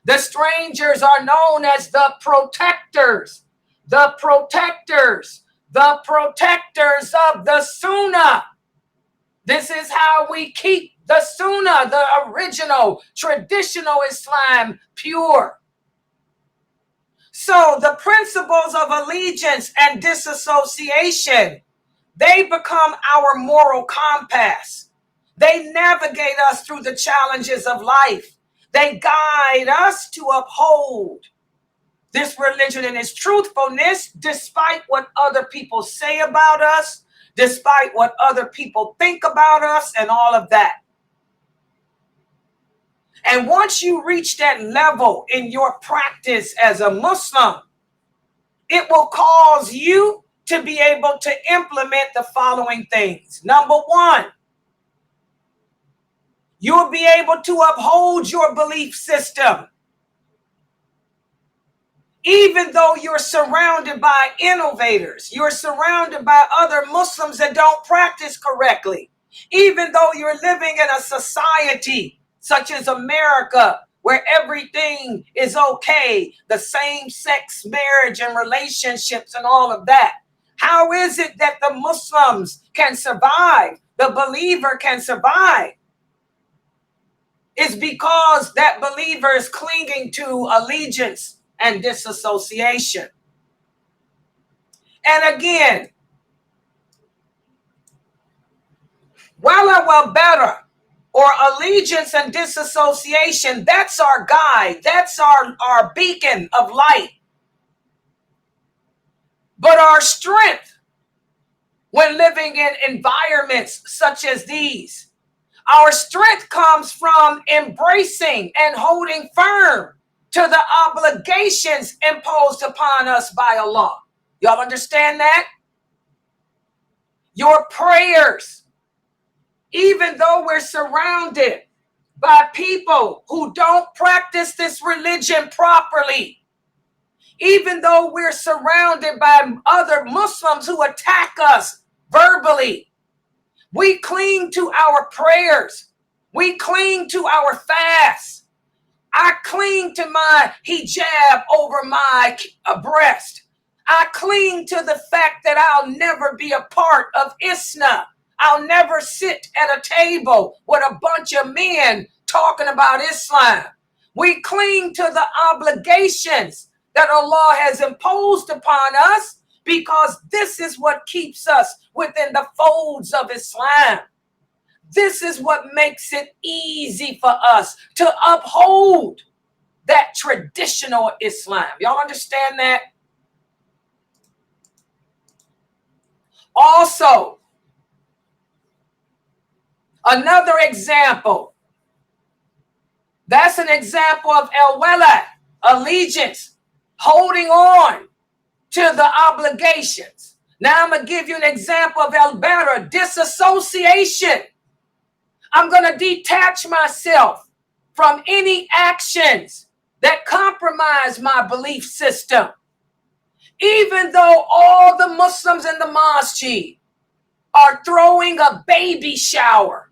Speaker 2: The strangers are known as the protectors. The protectors. The protectors of the Sunnah. This is how we keep the Sunnah, the original, traditional Islam, pure. So the principles of allegiance and disassociation, they become our moral compass. They navigate us through the challenges of life. They guide us to uphold this religion and its truthfulness, despite what other people say about us, despite what other people think about us, and all of that. And once you reach that level in your practice as a Muslim, it will cause you to be able to implement the following things. Number one, you'll be able to uphold your belief system. Even though you're surrounded by innovators, you're surrounded by other Muslims that don't practice correctly. Even though you're living in a society such as America, where everything is okay, the same-sex marriage and relationships and all of that. How is it that the Muslims can survive, the believer can survive? It's because that believer is clinging to allegiance and disassociation. And again, Wal Bara, or allegiance and disassociation, that's our guide, that's our beacon of light. But our strength when living in environments such as these, our strength comes from embracing and holding firm to the obligations imposed upon us by Allah. Y'all understand that? Your prayers, even though we're surrounded by people who don't practice this religion properly, even though we're surrounded by other Muslims who attack us verbally, we cling to our prayers. We cling to our fasts. I cling to my hijab over my breast. I cling to the fact that I'll never be a part of Islam. I'll never sit at a table with a bunch of men talking about Islam. We cling to the obligations that Allah has imposed upon us because this is what keeps us within the folds of Islam. This is what makes it easy for us to uphold that traditional Islam. Y'all understand that? Also, another example. That's an example of al-wala, allegiance, holding on to the obligations. Now I'm going to give you an example of Wal Bara, disassociation. I'm going to detach myself from any actions that compromise my belief system. Even though all the Muslims in the masjid are throwing a baby shower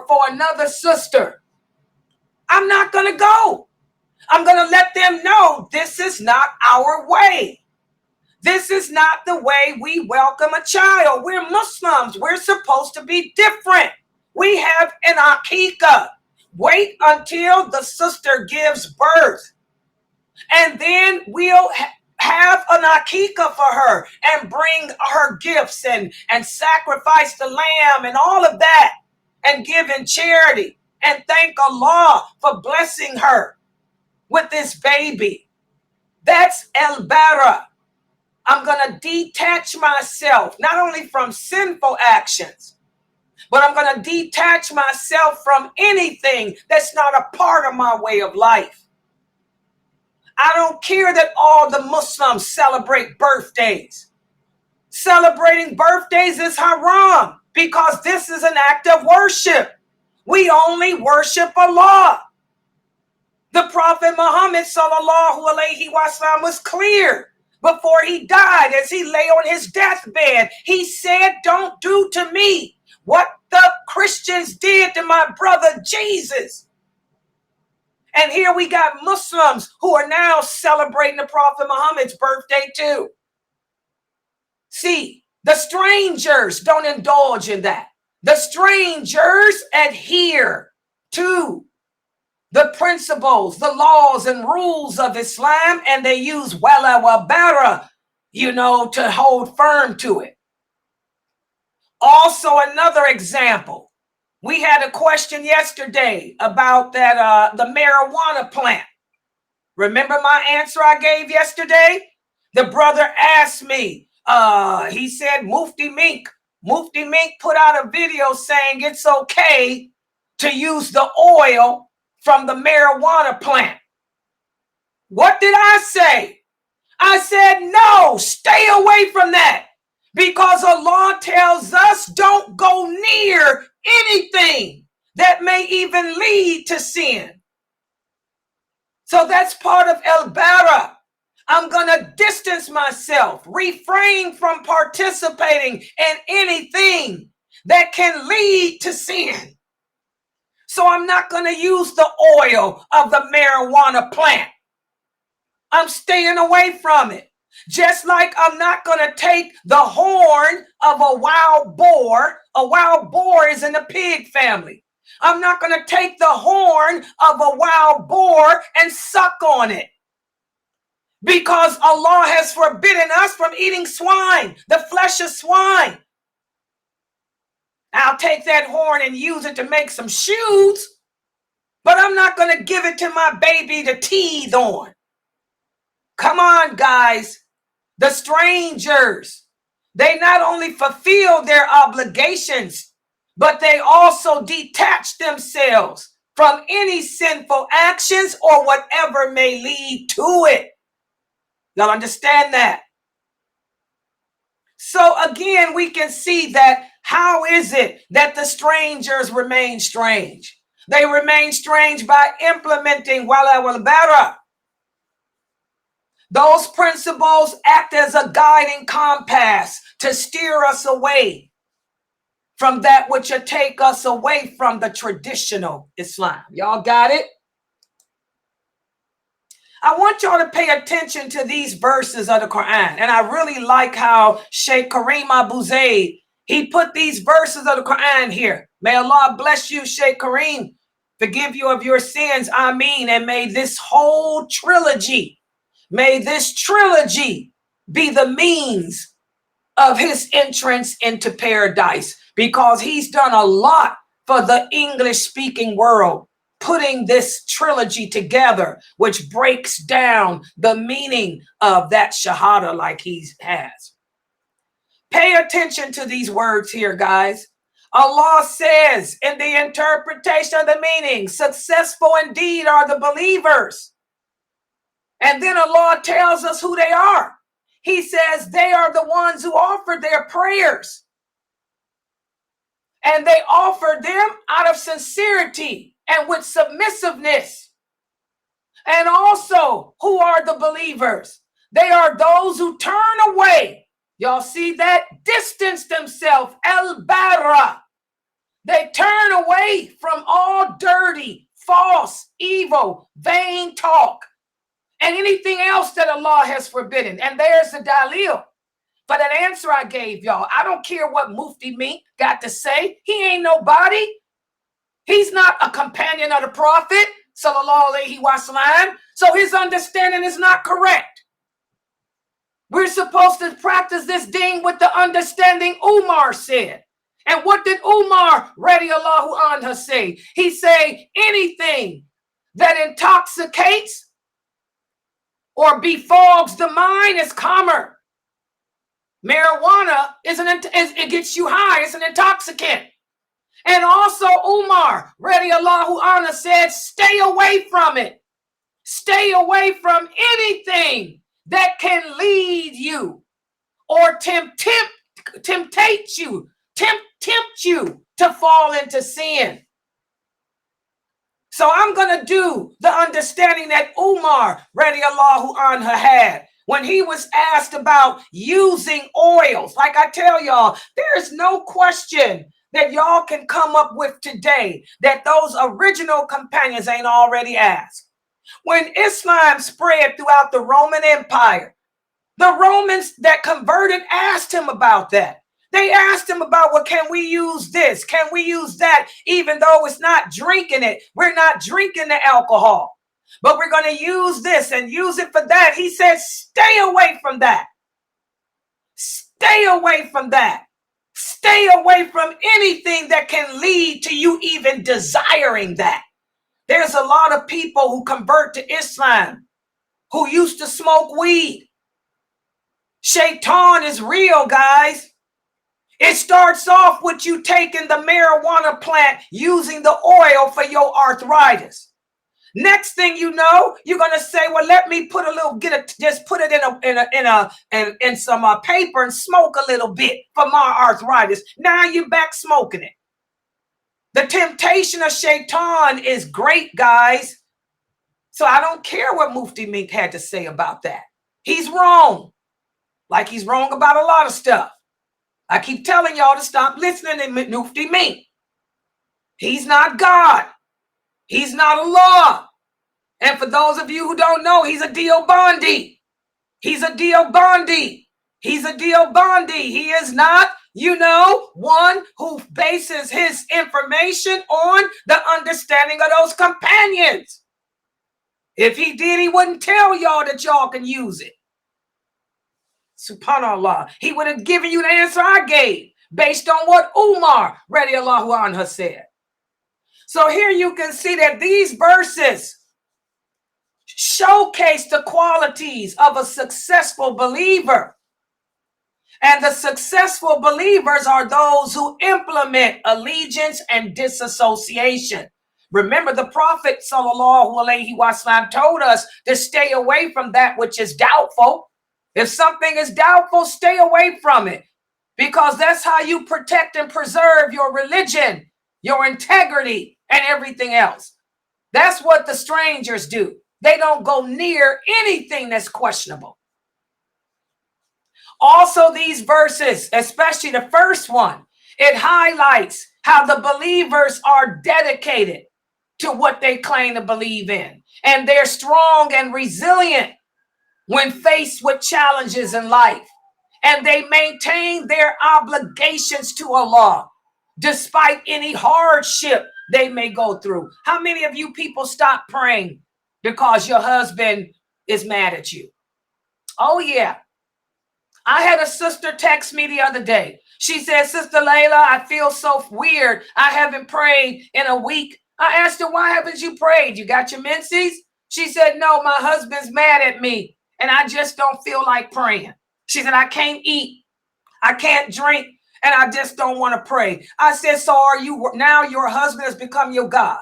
Speaker 2: for another sister, I'm not going to go. I'm going to let them know this is not our way. This is not the way we welcome a child. We're Muslims. We're supposed to be different. We have an aqiqah. Wait until the sister gives birth, and then we'll have an aqiqah for her and bring her gifts and sacrifice the lamb and all of that and give in charity and thank Allah for blessing her with this baby. That's Wal Bara. I'm going to detach myself not only from sinful actions, but I'm going to detach myself from anything that's not a part of my way of life. I don't care that all the Muslims celebrate birthdays. Celebrating birthdays is haram because this is an act of worship. We only worship Allah. The Prophet Muhammad sallallahu alaihi wasallam was clear before he died as he lay on his deathbed. He said, don't do to me what the Christians did to my brother Jesus. And here we got Muslims who are now celebrating the Prophet Muhammad's birthday too. See, the strangers don't indulge in that. The strangers adhere to the principles, the laws and rules of Islam, and they use Wal Bara, to hold firm to it. Also, another example. We had a question yesterday about that the marijuana plant. Remember my answer I gave yesterday? The brother asked me, he said, Mufti Mink put out a video saying it's okay to use the oil from the marijuana plant. What did I say? I said, no, stay away from that. Because Allah tells us don't go near anything that may even lead to sin. So that's part of Wal Bara. I'm going to distance myself, refrain from participating in anything that can lead to sin. So I'm not going to use the oil of the marijuana plant. I'm staying away from it. Just like I'm not going to take the horn of a wild boar. A wild boar is in the pig family. I'm not going to take the horn of a wild boar and suck on it. Because Allah has forbidden us from eating swine, the flesh of swine. I'll take that horn and use it to make some shoes, but I'm not going to give it to my baby to teethe on. Come on, guys. The strangers, they not only fulfill their obligations, but they also detach themselves from any sinful actions or whatever may lead to it. Y'all understand that? So again, we can see that how is it that the strangers remain strange? They remain strange by implementing Wal Bara. Those principles act as a guiding compass to steer us away from that which will take us away from the traditional Islam. Y'all got it? I want y'all to pay attention to these verses of the Quran. And I really like how Sheikh Kareem Abu Zaid, he put these verses of the Quran here. May Allah bless you, Sheikh Kareem, forgive you of your sins. Ameen. And may this whole trilogy, may this trilogy be the means of his entrance into paradise, because he's done a lot for the English speaking world, putting this trilogy together, which breaks down the meaning of that shahada like he has. Pay attention to these words here, guys. Allah says in the interpretation of the meaning, successful indeed are the believers. And then Allah tells us who they are. He says they are the ones who offer their prayers. And they offer them out of sincerity and with submissiveness. And also, who are the believers? They are those who turn away. Y'all see that? Distance themselves. Wal Bara. They turn away from all dirty, false, evil, vain talk, and anything else that Allah has forbidden. And there's the dalil. For that answer I gave y'all, I don't care what Mufti Meek got to say. He ain't nobody. He's not a companion of the Prophet, sallallahu alaihi wasallam. So his understanding is not correct. We're supposed to practice this deen with the understanding Umar said. And what did Umar radiallahu anhu say? He say anything that intoxicates or befogs the mind is khamr. Marijuana it gets you high. It's an intoxicant. And also Umar radiallahu anhu said, stay away from it. Stay away from anything that can lead you or tempt you to fall into sin. So I'm going to do the understanding that Umar radiallahu anhu had when he was asked about using oils. Like I tell y'all, there's no question that y'all can come up with today that those original companions ain't already asked. When Islam spread throughout the Roman Empire, the Romans that converted asked him about that. They asked him about, well, can we use this? Can we use that? Even though it's not drinking it. We're not drinking the alcohol, but we're going to use this and use it for that. He said, stay away from that. Stay away from that. Stay away from anything that can lead to you even desiring that. There's a lot of people who convert to Islam who used to smoke weed. Shaitan is real, guys. It starts off with you taking the marijuana plant, using the oil for your arthritis. Next thing you know, you're gonna say, "Well, let me put a little, just put it in some paper and smoke a little bit for my arthritis." Now you're back smoking it. The temptation of Shaitan is great, guys. So I don't care what Mufti Meek had to say about that. He's wrong, like he's wrong about a lot of stuff. I keep telling y'all to stop listening to Mufti Meek. He's not God. He's not Allah. And for those of you who don't know, he's a Deobandi. He's a Deobandi. He's a Deobandi. He is not, one who bases his information on the understanding of those companions. If he did, he wouldn't tell y'all that y'all can use it. Subhanallah. He would have given you the answer I gave based on what Umar radiallahu anhu said. So here you can see that these verses showcase the qualities of a successful believer. And the successful believers are those who implement allegiance and disassociation. Remember, the Prophet sallallahu alaihi wasallam told us to stay away from that which is doubtful. If something is doubtful, stay away from it, because that's how you protect and preserve your religion, your integrity, and everything else. That's what the strangers do. They don't go near anything that's questionable. Also, these verses, especially the first one, it highlights how the believers are dedicated to what they claim to believe in. And they're strong and resilient when faced with challenges in life. And they maintain their obligations to Allah despite any hardship they may go through. How many of you people stop praying because your husband is mad at you? Oh, yeah. I had a sister text me the other day. She said, Sister Layla, I feel so weird. I haven't prayed in a week. I asked her, why haven't you prayed? You got your menses? She said, no, my husband's mad at me and I just don't feel like praying. She said, I can't eat, I can't drink, and I just don't want to pray. I said, so are you now your husband has become your God?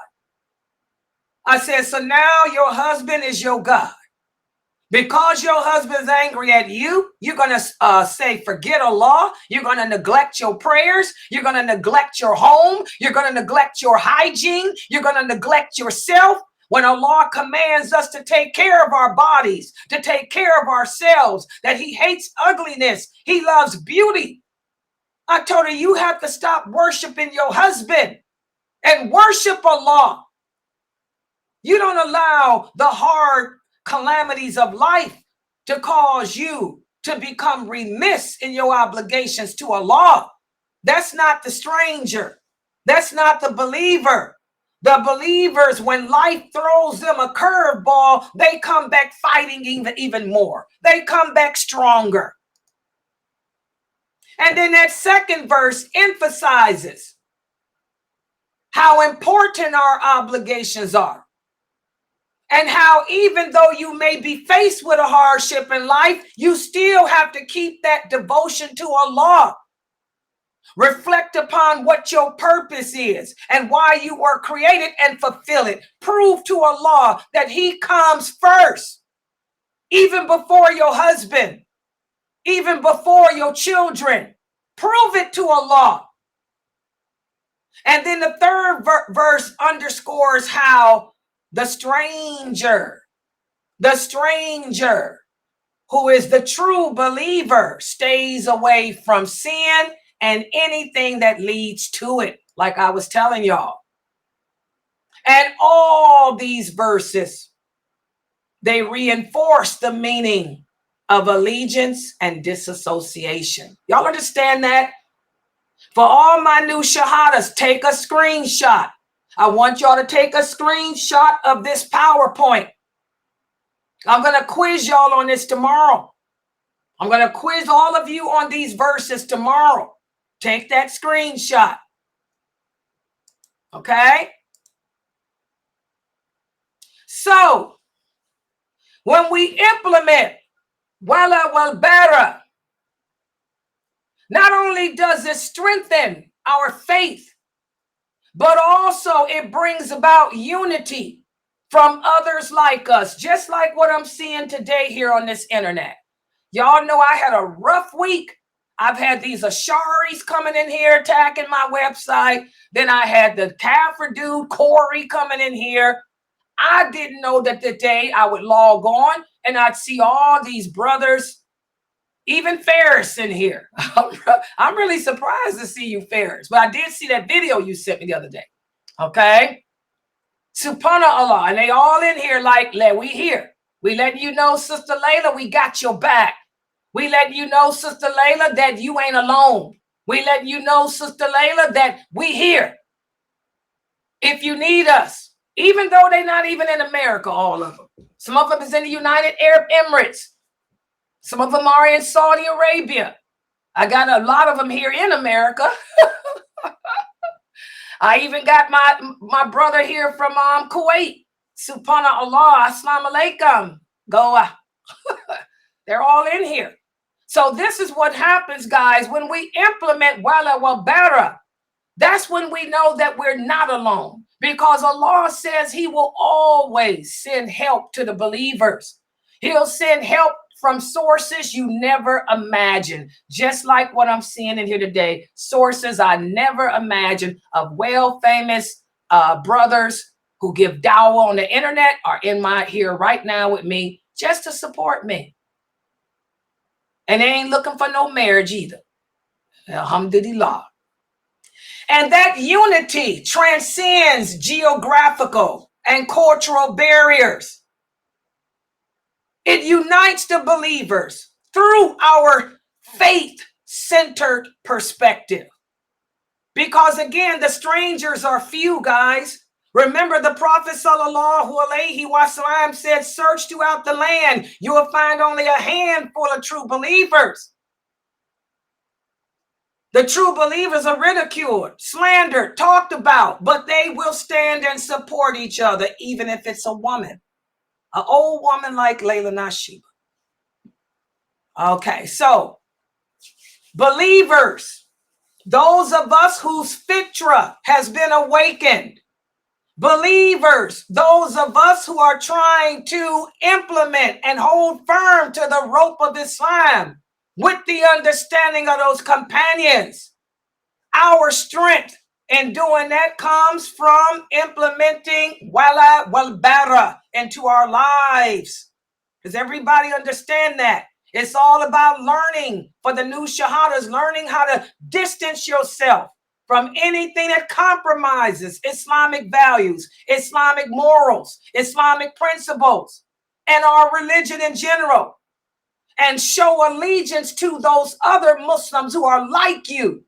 Speaker 2: I said, so now your husband is your God. Because your husband's angry at you, you're going to say, forget Allah. You're going to neglect your prayers. You're going to neglect your home. You're going to neglect your hygiene. You're going to neglect yourself. When Allah commands us to take care of our bodies, to take care of ourselves, that he hates ugliness, he loves beauty. I told her, you have to stop worshiping your husband and worship Allah. You don't allow the hard calamities of life to cause you to become remiss in your obligations to Allah. That's not the stranger. That's not the believer. The believers, when life throws them a curveball, they come back fighting even more. They come back stronger. And then that second verse emphasizes how important our obligations are. And how even though you may be faced with a hardship in life, you still have to keep that devotion to Allah. Reflect upon what your purpose is and why you were created and fulfill it. Prove to Allah that he comes first, even before your husband, even before your children. Prove it to Allah. And then the third verse underscores how the stranger who is the true believer stays away from sin and anything that leads to it, like I was telling y'all. And all these verses, they reinforce the meaning of allegiance and disassociation. Y'all understand that? For all my new shahadas, take a screenshot. I want y'all to take a screenshot of this PowerPoint. I'm going to quiz y'all on this tomorrow. I'm going to quiz all of you on these verses tomorrow. Take that screenshot. Okay? So, when we implement Wal Bara, not only does it strengthen our faith, but also it brings about unity from others like us, just like what I'm seeing today here on this internet. Y'all know I had a rough week. I've had these Asharis coming in here attacking my website. Then I had the Kafir dude, Corey, coming in here. I didn't know that today I would log on and I'd see all these brothers, even Ferris in here. I'm really surprised to see you, Ferris. But I did see that video you sent me the other day. Okay? Subhanallah. And they all in here like, we here. We letting you know, Sister Layla, we got your back. We letting you know, Sister Layla, that you ain't alone. We letting you know, Sister Layla, that we here. If you need us, even though they're not even in America, all of them. Some of them is in the United Arab Emirates. Some of them are in Saudi Arabia. I got a lot of them here in America. I even got my brother here from Kuwait. Subhanallah, assalamu alaikum. Goa. They're all in here. So this is what happens, guys, when we implement Wal Bara. That's when we know that we're not alone, because Allah says he will always send help to the believers. He'll send help from sources you never imagined, just like what I'm seeing in here today. Sources I never imagined of famous brothers who give dawah on the internet are here right now with me just to support me. And they ain't looking for no marriage either. Alhamdulillah. And that unity transcends geographical and cultural barriers. It unites the believers through our faith-centered perspective. Because again, the strangers are few, guys. Remember, the Prophet ﷺ said, search throughout the land. You will find only a handful of true believers. The true believers are ridiculed, slandered, talked about, but they will stand and support each other, even if it's a woman, an old woman like lailanasheeba. Okay, so believers, those of us whose fitra has been awakened, believers, those of us who are trying to implement and hold firm to the rope of Islam with the understanding of those companions, our strength in doing that comes from implementing Wal Bara into our lives. Does everybody understand that? It's all about learning for the new shahadas, learning how to distance yourself from anything that compromises Islamic values, Islamic morals, Islamic principles, and our religion in general, and show allegiance to those other Muslims who are like you.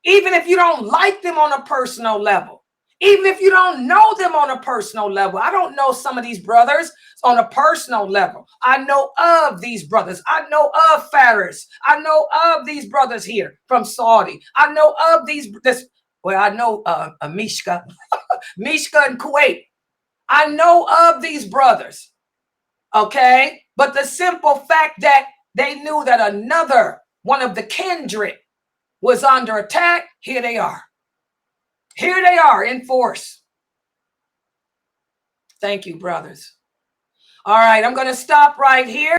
Speaker 2: Even if you don't like them on a personal level, even if you don't know them on a personal level. I don't know some of these brothers on a personal level. I know of these brothers. I know of Faris. I know of these brothers here from Saudi. I know of I know Mishka, Mishka in Kuwait. I know of these brothers, okay? But the simple fact that they knew that another one of the kindred was under attack, here they are. Here they are in force. Thank you, brothers. All right, I'm going to stop right here.